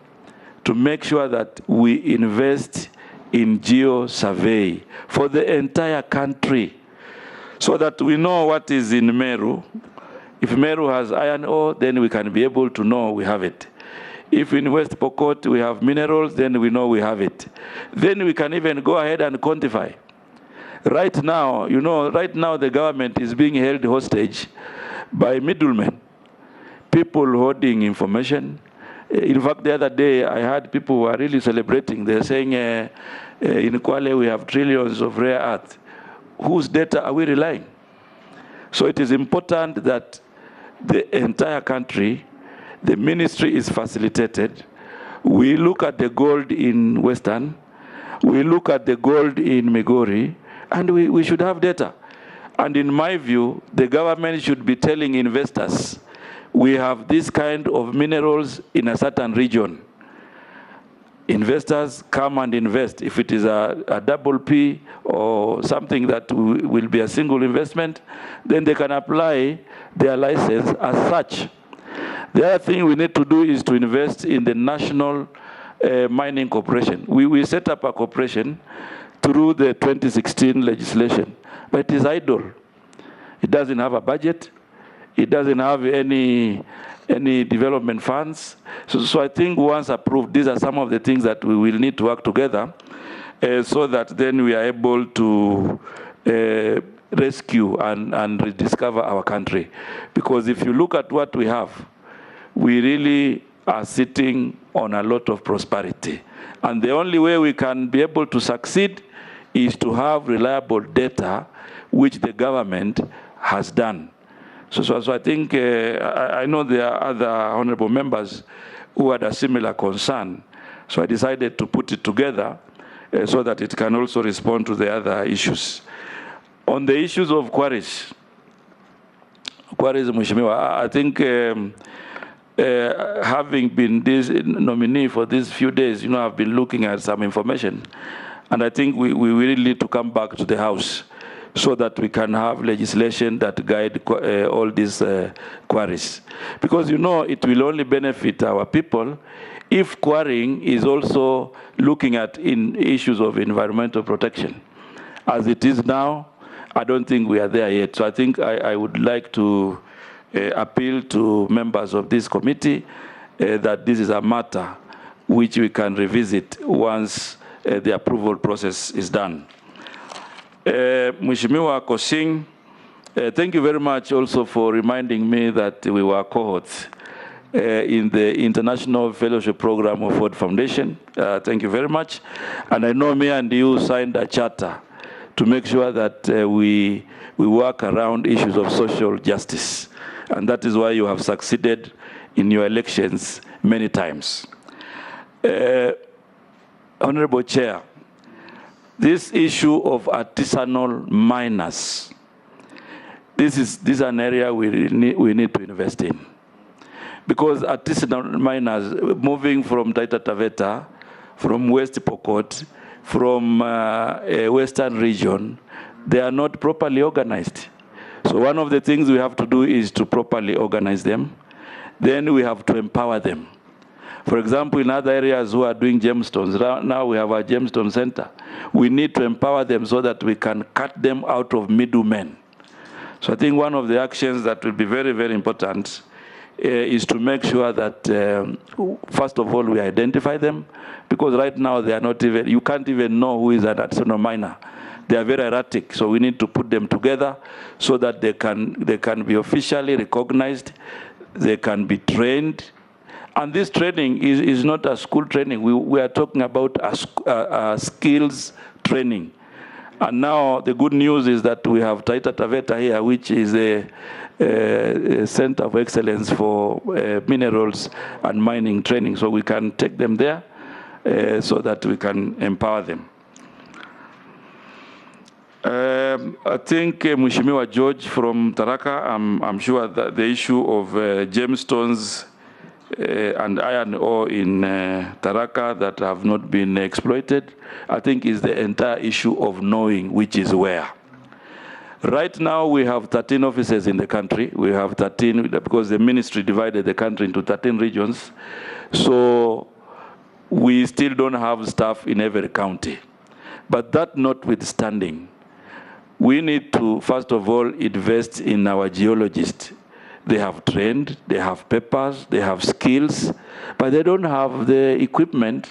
to make sure that we invest in geo-survey for the entire country, so that we know what is in Meru. If Meru has iron ore, then we can be able to know we have it. If in West Pokot we have minerals, then we know we have it. Then we can even go ahead and quantify. Right now, you know, right now the government is being held hostage by middlemen, people holding information. In fact, the other day, I heard people who are really celebrating. They're saying, in Kwale we have trillions of rare earth. Whose data are we relying? So it is important that the entire country, the ministry is facilitated. We look at the gold in Western, we look at the gold in Migori, and we should have data. And in my view, the government should be telling investors, we have this kind of minerals in a certain region. Investors come and invest. If it is a double P or something that will be a single investment, then they can apply their license as such. The other thing we need to do is to invest in the National Mining Corporation. We set up a corporation through the 2016 legislation, but it is idle. It doesn't have a budget. It doesn't have any development funds. So I think once approved, these are some of the things that we will need to work together so that then we are able to rescue and rediscover our country. Because if you look at what we have, we really are sitting on a lot of prosperity. And the only way we can be able to succeed is to have reliable data, which the government has done. So I think, I know there are other honorable members who had a similar concern. So I decided to put it together so that it can also respond to the other issues. On the issues of quarries, Mheshimiwa, I think having been this nominee for these few days, you know, I've been looking at some information. And I think we really need to come back to the House so that we can have legislation that guide all these quarries. Because, you know, it will only benefit our people if quarrying is also looking at issues of environmental protection. As it is now, I don't think we are there yet. So I think I would like to appeal to members of this committee that this is a matter which we can revisit once the approval process is done. Mheshimiwa Kosing, thank you very much also for reminding me that we were cohorts in the International Fellowship Program of World Foundation. Thank you very much. And I know me and you signed a charter to make sure that we work around issues of social justice. And that is why you have succeeded in your elections many times. Honorable Chair, this issue of artisanal miners, this is an area we need to invest in. Because artisanal miners moving from Taita Taveta, from West Pokot, from Western region, they are not properly organized. So one of the things we have to do is to properly organize them. Then we have to empower them. For example, in other areas who are doing gemstones, now we have a gemstone center. We need to empower them so that we can cut them out of middlemen. So I think one of the actions that will be very, very important is to make sure that, first of all, we identify them, because right now they are not even, you can't even know who is an artisanal miner. They are very erratic, so we need to put them together so that they can be officially recognized, they can be trained. And this training is not a school training. We are talking about a skills training. And now the good news is that we have Taita Taveta here, which is a center of excellence for minerals and mining training. So we can take them there so that we can empower them. I think Mheshimiwa George from Taraka, I'm sure that the issue of gemstones and iron ore in Taraka that have not been exploited, I think is the entire issue of knowing which is where. Right now we have 13 offices in the country. We have 13 because the ministry divided the country into 13 regions. So we still don't have staff in every county. But that notwithstanding, we need to, first of all, invest in our geologists. They have trained, they have papers, they have skills, but they don't have the equipment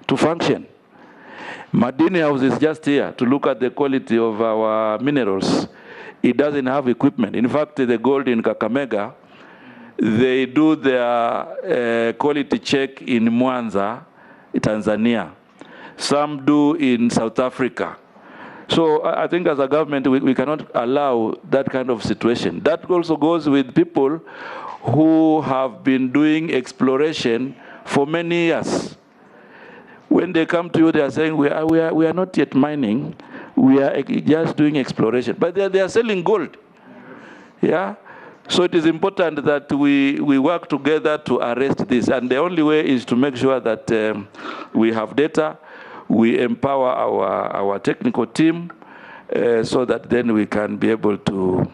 to function. Madini House is just here to look at the quality of our minerals. It doesn't have equipment. In fact, the gold in Kakamega, they do their quality check in Mwanza, Tanzania. Some do in South Africa. So I think as a government, we cannot allow that kind of situation. That also goes with people who have been doing exploration for many years. When they come to you, they are saying, we are not yet mining, we are just doing exploration. But they are selling gold. Yeah? So it is important that we work together to arrest this. And the only way is to make sure that we have data, we empower our technical team so that then we can be able to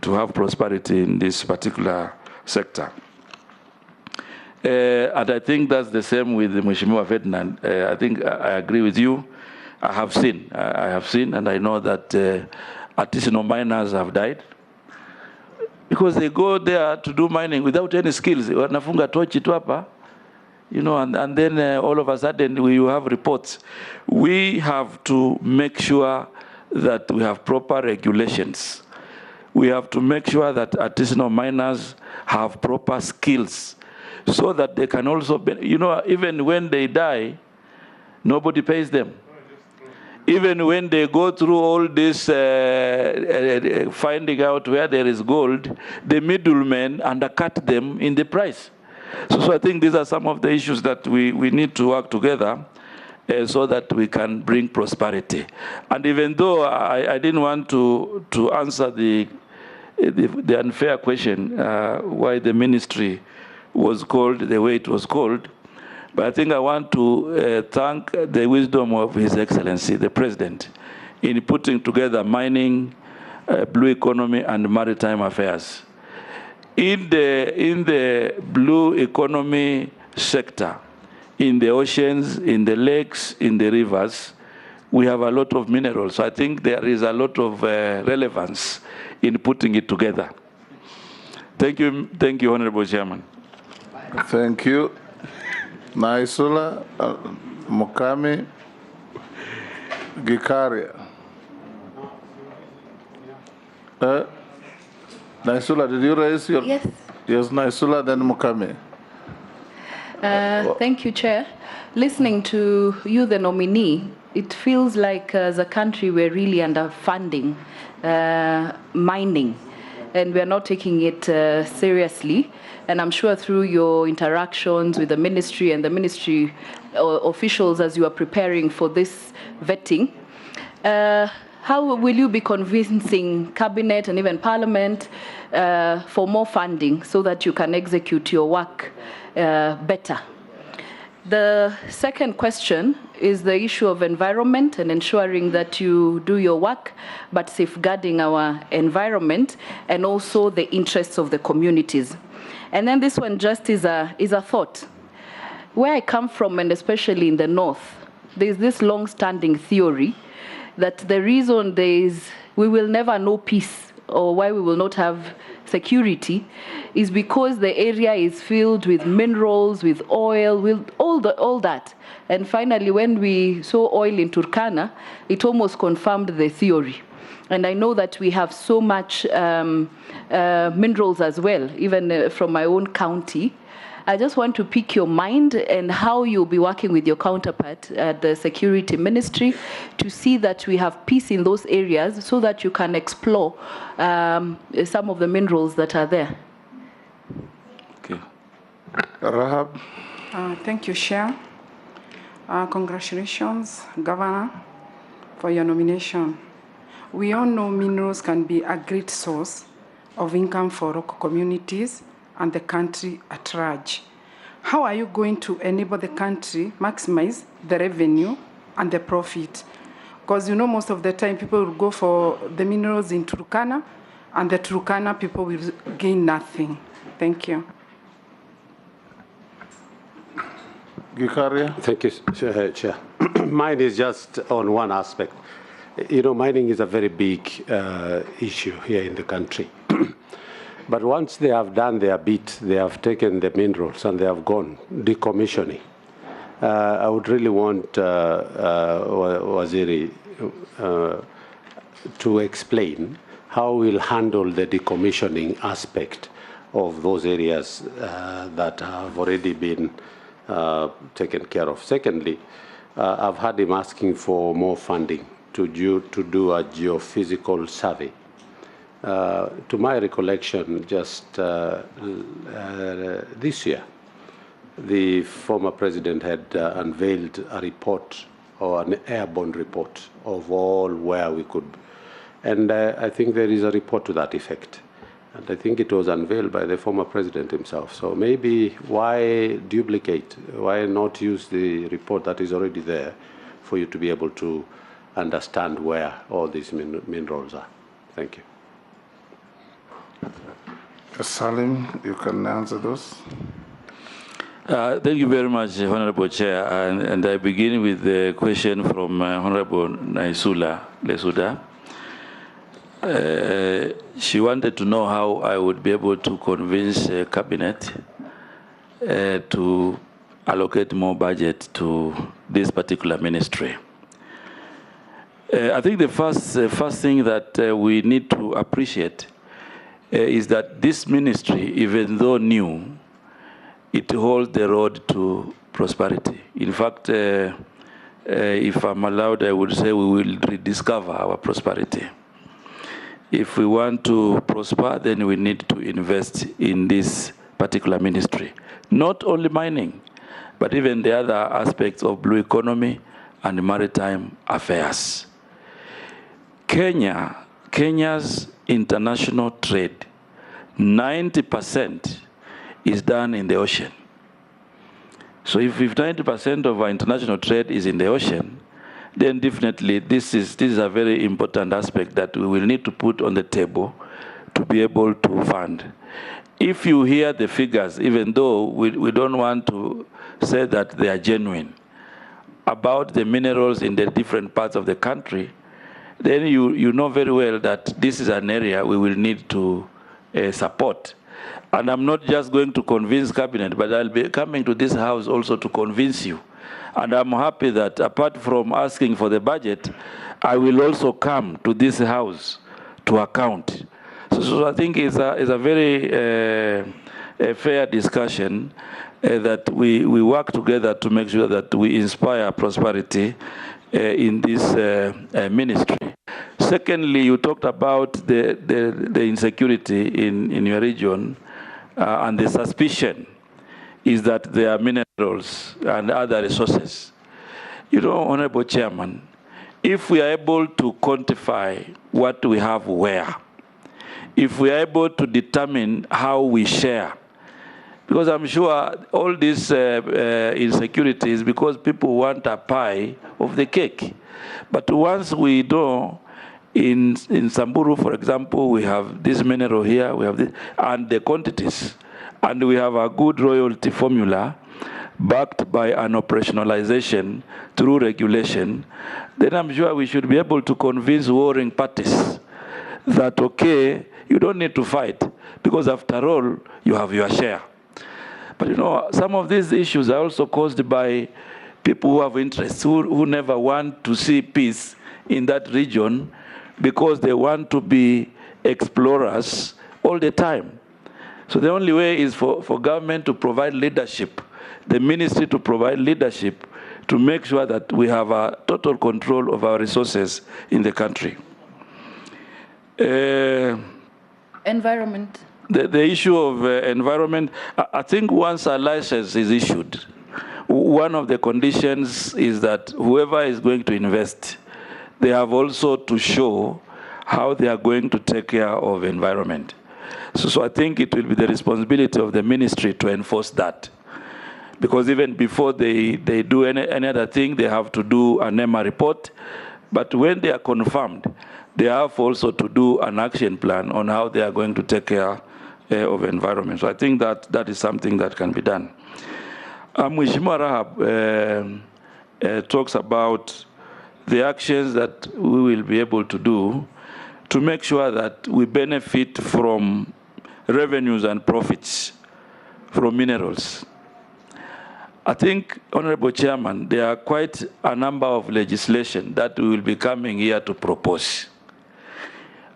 have prosperity in this particular sector. And I think that's the same with Mheshimiwa Ferdinand. I think I agree with you. I have seen, and I know that artisanal miners have died because they go there to do mining without any skills. Wanafunga tochi tu hapa. You know, and then all of a sudden we have reports. We have to make sure that we have proper regulations. We have to make sure that artisanal miners have proper skills so that they can also, you know, even when they die, nobody pays them. Even when they go through all this finding out where there is gold, the middlemen undercut them in the price. So I think these are some of the issues that we need to work together so that we can bring prosperity. And even though I didn't want to answer the unfair question why the ministry was called the way it was called, but I think I want to thank the wisdom of His Excellency, the President, in putting together mining, blue economy, and maritime affairs. In the blue economy sector, in the oceans, in the lakes, in the rivers, we have a lot of minerals. So I think there is a lot of relevance in putting it together. Thank you, Honorable Chairman. Thank you. Naisula, Mukami, Gikaria. Naisula, did you raise your... Yes. Yes, Naisula, then Mukame. Thank you, Chair. Listening to you, the nominee, it feels like as a country we're really underfunding mining, and we're not taking it seriously. And I'm sure through your interactions with the ministry and the ministry officials as you are preparing for this vetting, how will you be convincing Cabinet and even Parliament for more funding so that you can execute your work better? The second question is the issue of environment and ensuring that you do your work, but safeguarding our environment and also the interests of the communities. And then this one just is a thought. Where I come from, and especially in the north, there's this long-standing theory that the reason we will never know peace or why we will not have security is because the area is filled with minerals, with oil, with all that. And finally, when we saw oil in Turkana, it almost confirmed the theory. And I know that we have so much minerals as well, even from my own county. I just want to pick your mind and how you'll be working with your counterpart at the Security Ministry to see that we have peace in those areas so that you can explore some of the minerals that are there. Okay. Rahab. Thank you, Chair. Congratulations, Governor, for your nomination. We all know minerals can be a great source of income for local communities and the country at large. How are you going to enable the country maximize the revenue and the profit? Because you know most of the time people will go for the minerals in Turkana, and the Turkana people will gain nothing. Thank you. Gikaria. Thank you, Chair. Mine is just on one aspect. You know, mining is a very big issue here in the country. But once they have done their bit, they have taken the minerals and they have gone decommissioning. I would really want Waziri to explain how we'll handle the decommissioning aspect of those areas that have already been taken care of. Secondly, I've had him asking for more funding to do a geophysical survey. To my recollection, just this year, the former president had unveiled a report, or an airborne report, of all where we could. And I think there is a report to that effect. And I think it was unveiled by the former president himself. So maybe why duplicate? Why not use the report that is already there for you to be able to understand where all these minerals are? Thank you. Salim, you can answer those. Thank you very much, Honorable Chair. And I begin with the question from Honorable Naisula Lesuda. She wanted to know how I would be able to convince Cabinet to allocate more budget to this particular ministry. I think the first thing that we need to appreciate is that this ministry, even though new, it holds the road to prosperity. In fact, if I'm allowed, I would say we will rediscover our prosperity. If we want to prosper, then we need to invest in this particular ministry. Not only mining, but even the other aspects of blue economy and maritime affairs. Kenya's international trade, 90% is done in the ocean. So if 90% of our international trade is in the ocean, then definitely this is a very important aspect that we will need to put on the table to be able to fund. If you hear the figures, even though we don't want to say that they are genuine, about the minerals in the different parts of the country, then you know very well that this is an area we will need to support. And I'm not just going to convince Cabinet, but I'll be coming to this House also to convince you. And I'm happy that apart from asking for the budget, I will also come to this House to account. So I think it's a very a fair discussion that we work together to make sure that we inspire prosperity in this ministry. Secondly, you talked about the insecurity in your region, and the suspicion is that there are minerals and other resources. You know, Honorable Chairman, if we are able to quantify what we have where, if we are able to determine how we share, because I'm sure all this insecurity is because people want a pie of the cake. But once we know, in Samburu, for example, we have this mineral here, we have this, and the quantities, and we have a good royalty formula backed by an operationalization through regulation, then I'm sure we should be able to convince warring parties that, okay, you don't need to fight, because after all, you have your share. But you know, some of these issues are also caused by people who have interests, who never want to see peace in that region because they want to be explorers all the time. So the only way is for government to provide leadership, the ministry to provide leadership to make sure that we have a total control of our resources in the country. Environment. The issue of environment, I think once a license is issued, one of the conditions is that whoever is going to invest, they have also to show how they are going to take care of environment. So I think it will be the responsibility of the ministry to enforce that. Because even before they do any other thing, they have to do an EMA report. But when they are confirmed, they have also to do an action plan on how they are going to take care of environment. So I think that is something that can be done. Mheshimiwa Rahab talks about the actions that we will be able to do to make sure that we benefit from revenues and profits from minerals. I think, Honorable Chairman, there are quite a number of legislation that we will be coming here to propose.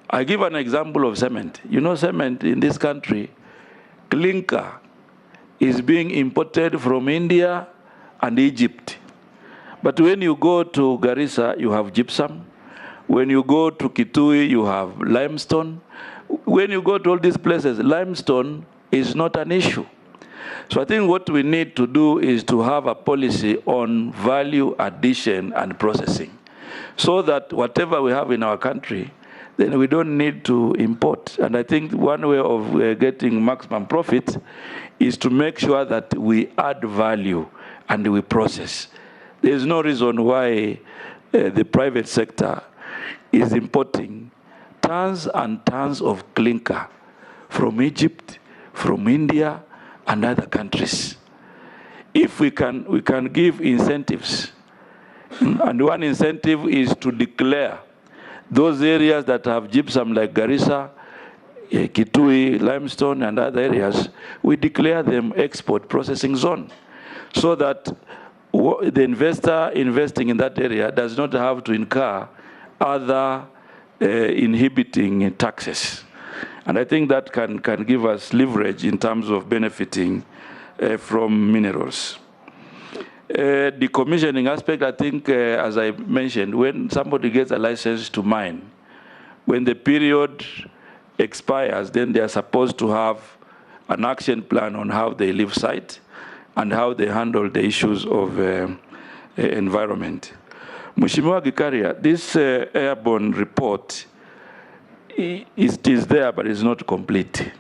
I give an example of cement. You know, cement in this country, clinker is being imported from India and Egypt. But when you go to Garissa, you have gypsum. When you go to Kitui, you have limestone. When you go to all these places, limestone is not an issue. So I think what we need to do is to have a policy on value addition and processing, so that whatever we have in our country, then we don't need to import. And I think one way of getting maximum profit is to make sure that we add value and we process. There's no reason why the private sector is importing tons and tons of clinker from Egypt, from India, and other countries. If we can give incentives, and one incentive is to declare those areas that have gypsum like Garissa, Kitui, limestone, and other areas, we declare them export processing zone, so that the investor investing in that area does not have to incur other inhibiting taxes. And I think that can give us leverage in terms of benefiting from minerals. Decommissioning aspect, I think, as I mentioned, when somebody gets a license to mine, when the period expires, then they are supposed to have an action plan on how they leave site and how they handle the issues of environment. Mheshimiwa Gikaria, this airborne report, it is there, but it's not complete.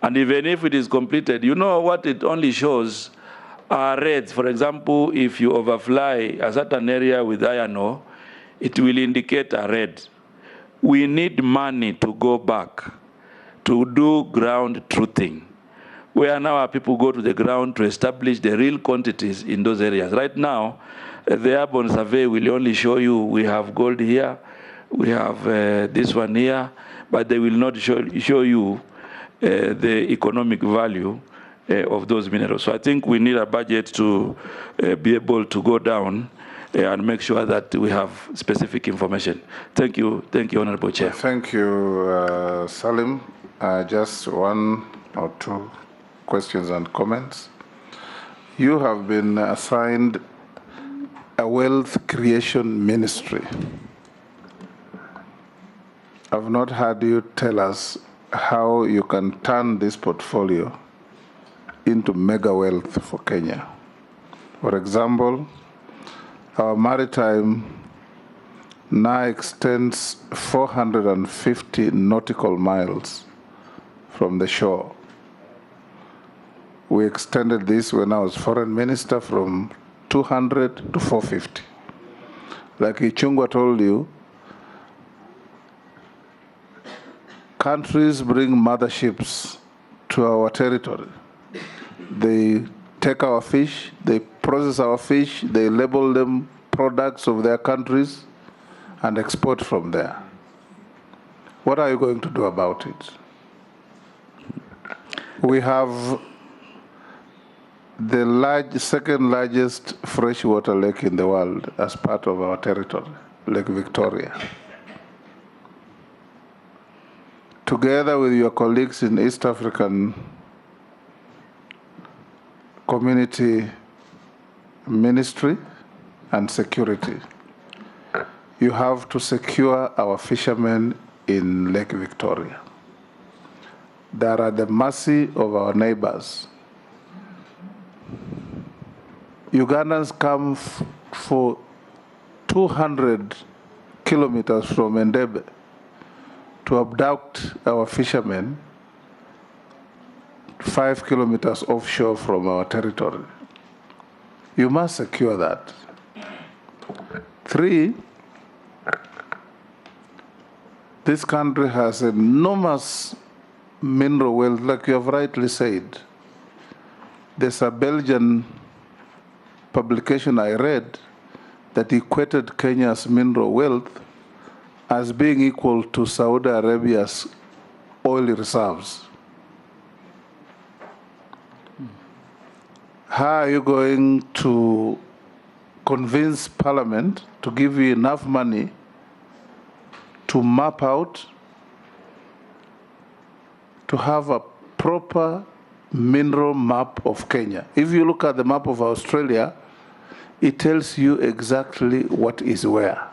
And even if it is completed, you know what it only shows are rates. For example, if you overfly a certain area with iron ore, it will indicate a red. We need money to go back to do ground truthing, where now our people go to the ground to establish the real quantities in those areas. Right now, the airborne survey will only show you we have gold here, we have this one here, but they will not show you the economic value of those minerals. So I think we need a budget to be able to go down and make sure that we have specific information. Thank you, Honorable Chair. Thank you, Salim. Just one or two questions and comments. You have been assigned a wealth creation ministry. I've not heard you tell us how you can turn this portfolio into mega wealth for Kenya. For example, our maritime now extends 450 nautical miles from the shore. We extended this when I was foreign minister from 200 to 450. Like Ichungwa told you, countries bring motherships to our territory. They take our fish, they process our fish, they label them products of their countries and export from there. What are you going to do about it? We have the second largest freshwater lake in the world as part of our territory, Lake Victoria. Together with your colleagues in East African Community Ministry and Security, you have to secure our fishermen in Lake Victoria. They are at the mercy of our neighbors. Ugandans come for 200 kilometers from Entebbe to abduct our fishermen 5 kilometers offshore from our territory. You must secure that. 3, this country has enormous mineral wealth, like you have rightly said. There's a Belgian publication I read that equated Kenya's mineral wealth as being equal to Saudi Arabia's oil reserves. How are you going to convince Parliament to give you enough money to map out, to have a proper mineral map of Kenya? If you look at the map of Australia, it tells you exactly what is where.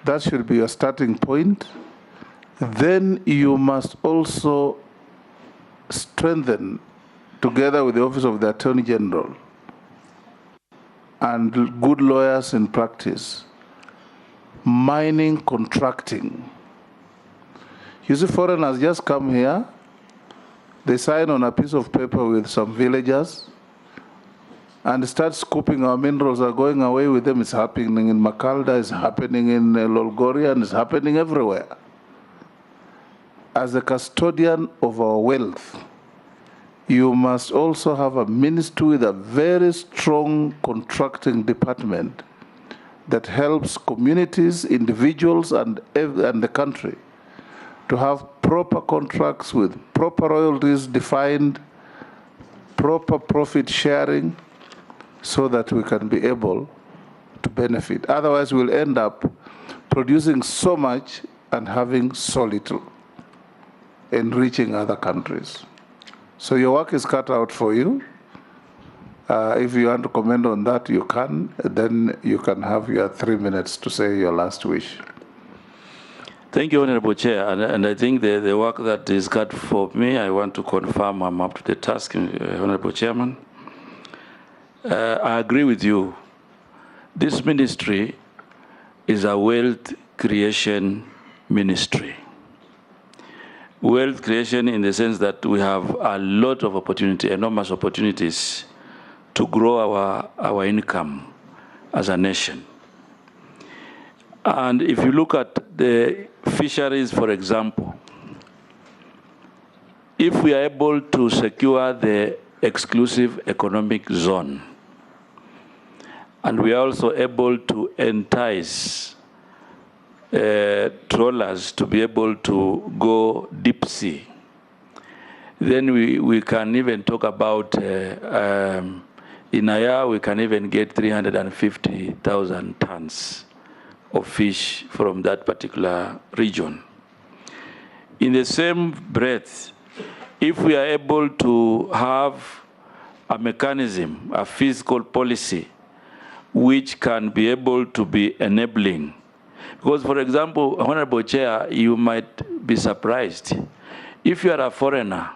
That should be your starting point. Then you must also strengthen, together with the Office of the Attorney General and good lawyers in practice, mining contracting. You see, foreigners just come here, they sign on a piece of paper with some villagers and start scooping our minerals, are going away with them. It's happening in Makalda, it's happening in Lolgoria, and it's happening everywhere. As a custodian of our wealth, you must also have a ministry with a very strong contracting department that helps communities, individuals, and the country to have proper contracts with proper royalties defined, proper profit sharing, so that we can be able to benefit. Otherwise, we'll end up producing so much and having so little, enriching other countries. So your work is cut out for you. If you want to comment on that, you can. Then you can have your 3 minutes to say your last wish. Thank you, Honorable Chair. And I think the work that is cut for me, I want to confirm I'm up to the task, Honorable Chairman. I agree with you. This ministry is a wealth creation ministry. Wealth creation in the sense that we have a lot of opportunity, enormous opportunities to grow our income as a nation. And if you look at the fisheries, for example, if we are able to secure the exclusive economic zone, and we are also able to entice trawlers to be able to go deep sea, then we can even talk about In a year, we can even get 350,000 tons of fish from that particular region. In the same breath, if we are able to have a mechanism, a fiscal policy, which can be able to be enabling. Because, for example, Honorable Chair, you might be surprised. If you are a foreigner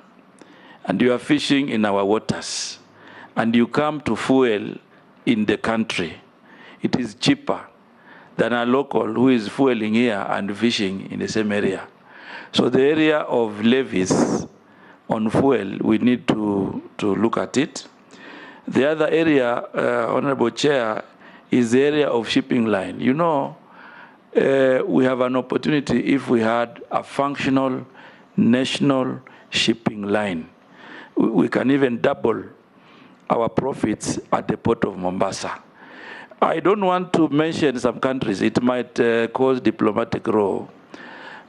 and you are fishing in our waters and you come to fuel in the country, it is cheaper than a local who is fueling here and fishing in the same area. So the area of levies on fuel, we need to look at it. The other area, Honorable Chair, is the area of shipping line. You know, we have an opportunity if we had a functional national shipping line. We can even double our profits at the port of Mombasa. I don't want to mention some countries. It might cause diplomatic row.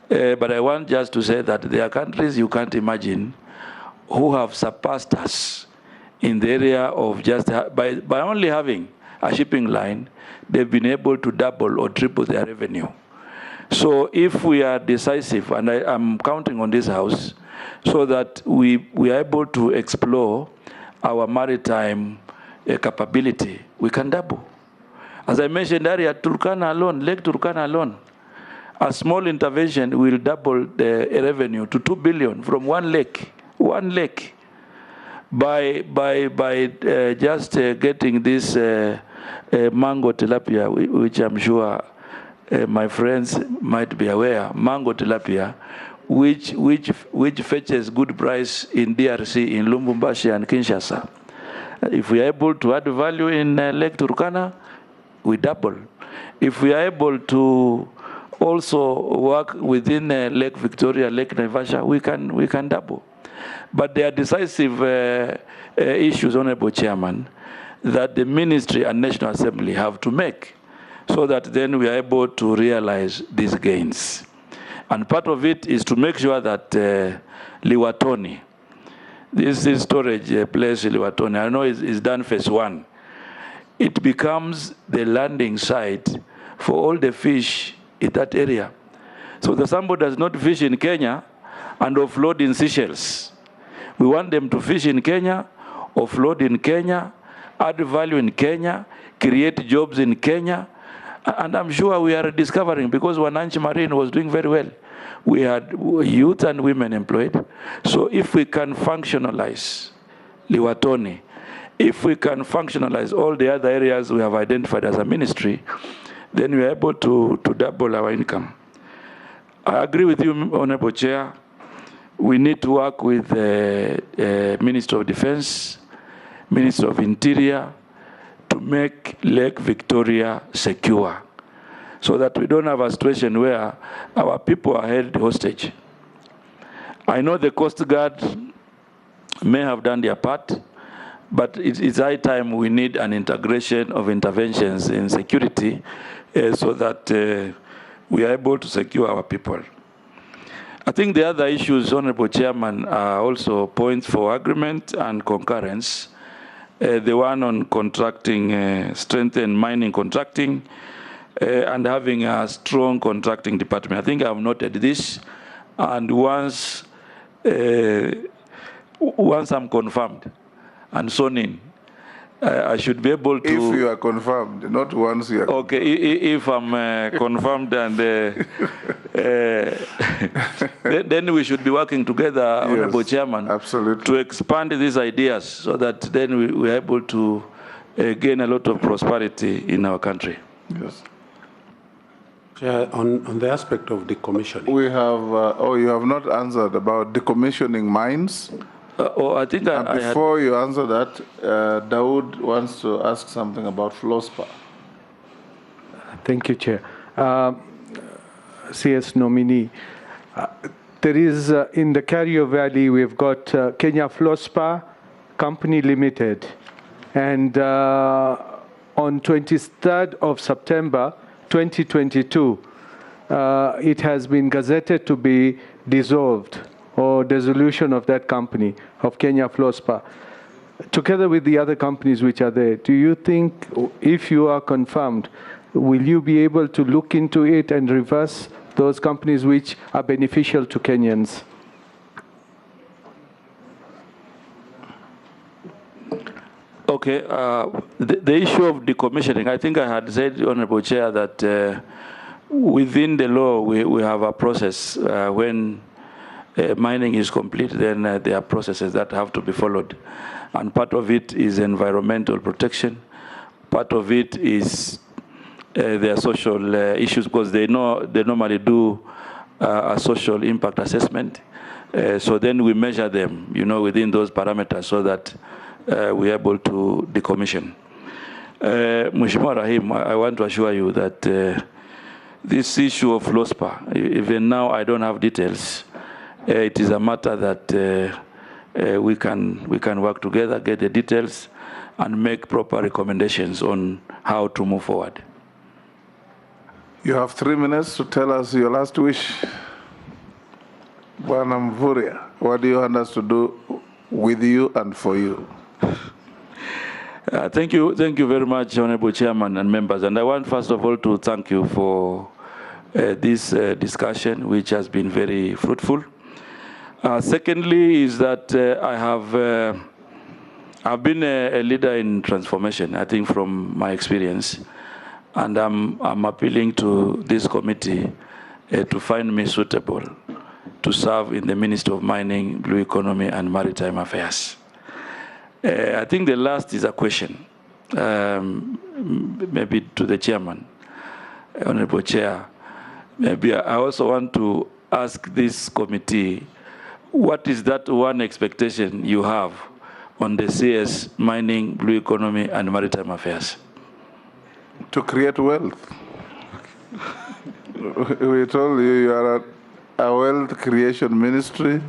But I want just to say that there are countries you can't imagine who have surpassed us in the area of just, by only having a shipping line, they've been able to double or triple their revenue. So if we are decisive, and I'm counting on this House, so that we are able to explore our maritime capability, we can double. As I mentioned earlier, Turkana alone, Lake Turkana alone, a small intervention will double the revenue to 2 billion from one lake. By just getting this mango tilapia, which I'm sure my friends might be aware, mango tilapia, which fetches good price in DRC, in Lubumbashi and Kinshasa. If we are able to add value in Lake Turkana, we double. If we are able to also work within Lake Victoria, Lake Naivasha, we can double. But there are decisive issues, Honorable Chairman, that the Ministry and National Assembly have to make so that then we are able to realize these gains. And part of it is to make sure that Liwatoni, this is storage place Liwatoni, I know it's done phase 1. It becomes the landing site for all the fish in that area. So the somebody does not fish in Kenya and offload in Seychelles. We want them to fish in Kenya, offload in Kenya, add value in Kenya, create jobs in Kenya. And I'm sure we are discovering, because Wananchi Marine was doing very well. We had youth and women employed. So if we can functionalize Liwatoni, if we can functionalize all the other areas we have identified as a ministry, then we are able to double our income. I agree with you, Honorable Chair. We need to work with the Minister of Defense, Minister of Interior, to make Lake Victoria secure, so that we don't have a situation where our people are held hostage. I know the Coast Guard may have done their part, but it's high time we need an integration of interventions in security so that we are able to secure our people. I think the other issues, Honorable Chairman, are also points for agreement and concurrence. The one on contracting, strengthen mining contracting, and having a strong contracting department. I think I've noted this, and once I'm confirmed and sworn in, I should be able to... If you are confirmed, not once you are... Okay, if I'm confirmed, and then we should be working together, yes, Honorable Chairman, absolutely, to expand these ideas so that then we are able to gain a lot of prosperity in our country. Yes. On the aspect of decommissioning. We have, you have not answered about decommissioning mines. I think before you answer that, Dawood wants to ask something about FLOSPA. Thank you, Chair. CS nominee, there is in the Kerio Valley, we've got Kenya FLOSPA Company Limited, and on 23rd of September 2022, it has been gazetted to be dissolved, or dissolution of that company, of Kenya FLOSPA. together with the other companies which are there, do you think, if you are confirmed, will you be able to look into it and reverse those companies which are beneficial to Kenyans? Okay, the issue of decommissioning, I think I had said, Honorable Chair, that within the law we have a process when mining is complete, then there are processes that have to be followed. And part of it is environmental protection. Part of it is their social issues, because they normally do a social impact assessment. So then we measure them, within those parameters so that we're able to decommission. Mheshimiwa Rahim, I want to assure you that this issue of LOSPA, even now I don't have details. It is a matter that we can work together, get the details, and make proper recommendations on how to move forward. You have 3 minutes to tell us your last wish. Bwana Mvurya, what do you want us to do with you and for you? Thank you very much, Honorable Chairman and members. And I want, first of all, to thank you for this discussion, which has been very fruitful. Secondly, is that I've been a leader in transformation, I think, from my experience. And I'm appealing to this committee to find me suitable to serve in the Ministry of Mining, Blue Economy and Maritime Affairs. I think the last is a question, maybe to the chairman, Honorable Chair. Maybe I also want to ask this committee, what is that one expectation you have on the CS Mining, Blue Economy and Maritime Affairs? To create wealth. We told you you are a wealth creation ministry.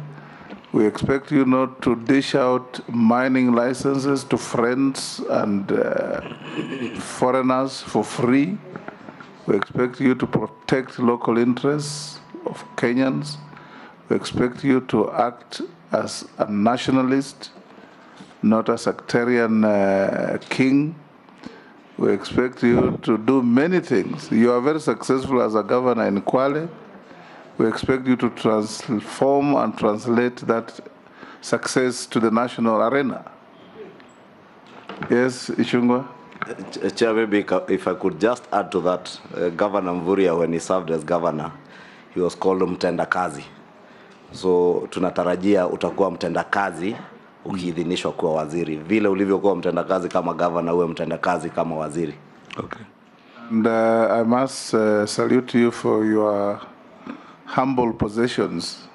We expect you not to dish out mining licenses to friends and foreigners for free. We expect you to protect local interests of Kenyans. We expect you to act as a nationalist, not a sectarian king. We expect you to do many things. You are very successful as a governor in Kwale. We expect you to transform and translate that success to the national arena. Yes, Ishungwa? Chair, maybe if I could just add to that, Governor Mvurya, when he served as governor, he was called mtendakazi. So tunatarajia utakuwa mtendakazi ukiidhinishwa kuwa waziri. Vile ulivyokuwa mtendakazi kama governor, uwe mtendakazi kama waziri. Okay. And I must salute you for your humble positions.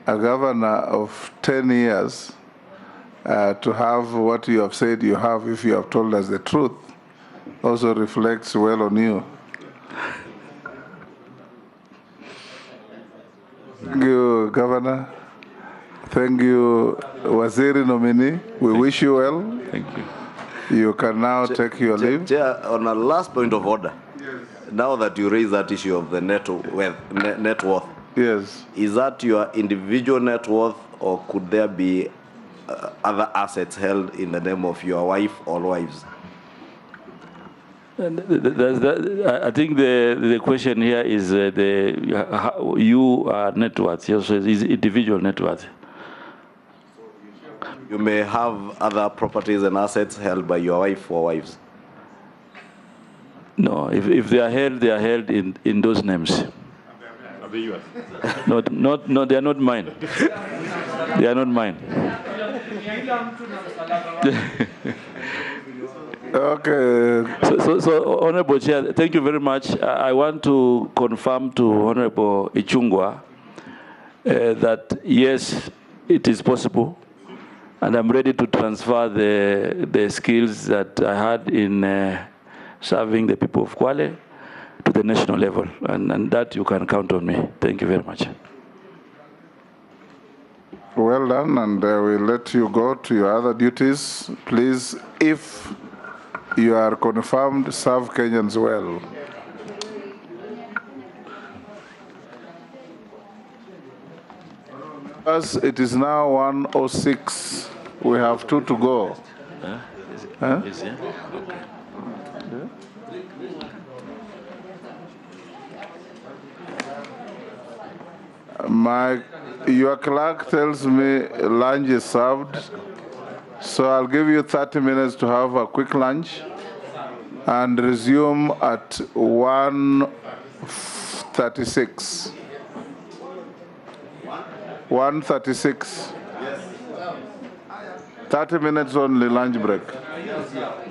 A governor of 10 years, to have what you have said you have, if you have told us the truth, also reflects well on you. Thank you, Governor. Thank you, Waziri nominee. We wish you well. Thank you. You can now take your leave. Chair, on a last point of order, now that you raise that issue of the net worth, yes, is that your individual net worth, or could there be other assets held in the name of your wife or wives? I think the question here is you net worth. Yes, is individual net worth. You may have other properties and assets held by your wife or wives. No, if they are held in those names. Are they yours? No, they are not mine. They are not mine. Okay. So, Honorable Chair, thank you very much. I want to confirm to Honorable Ichungwa that yes, it is possible, and I'm ready to transfer the skills that I had in serving the people of Kwale to the national level, and that you can count on me. Thank you very much. Well done, and we'll let you go to your other duties. Please, if you are confirmed, serve Kenyans well. As it is now 1:06. We have 2 to go. Huh? Is it? Okay. Your clerk tells me lunch is served, so I'll give you 30 minutes to have a quick lunch and resume at 1:36. 1:36. 30 minutes only lunch break.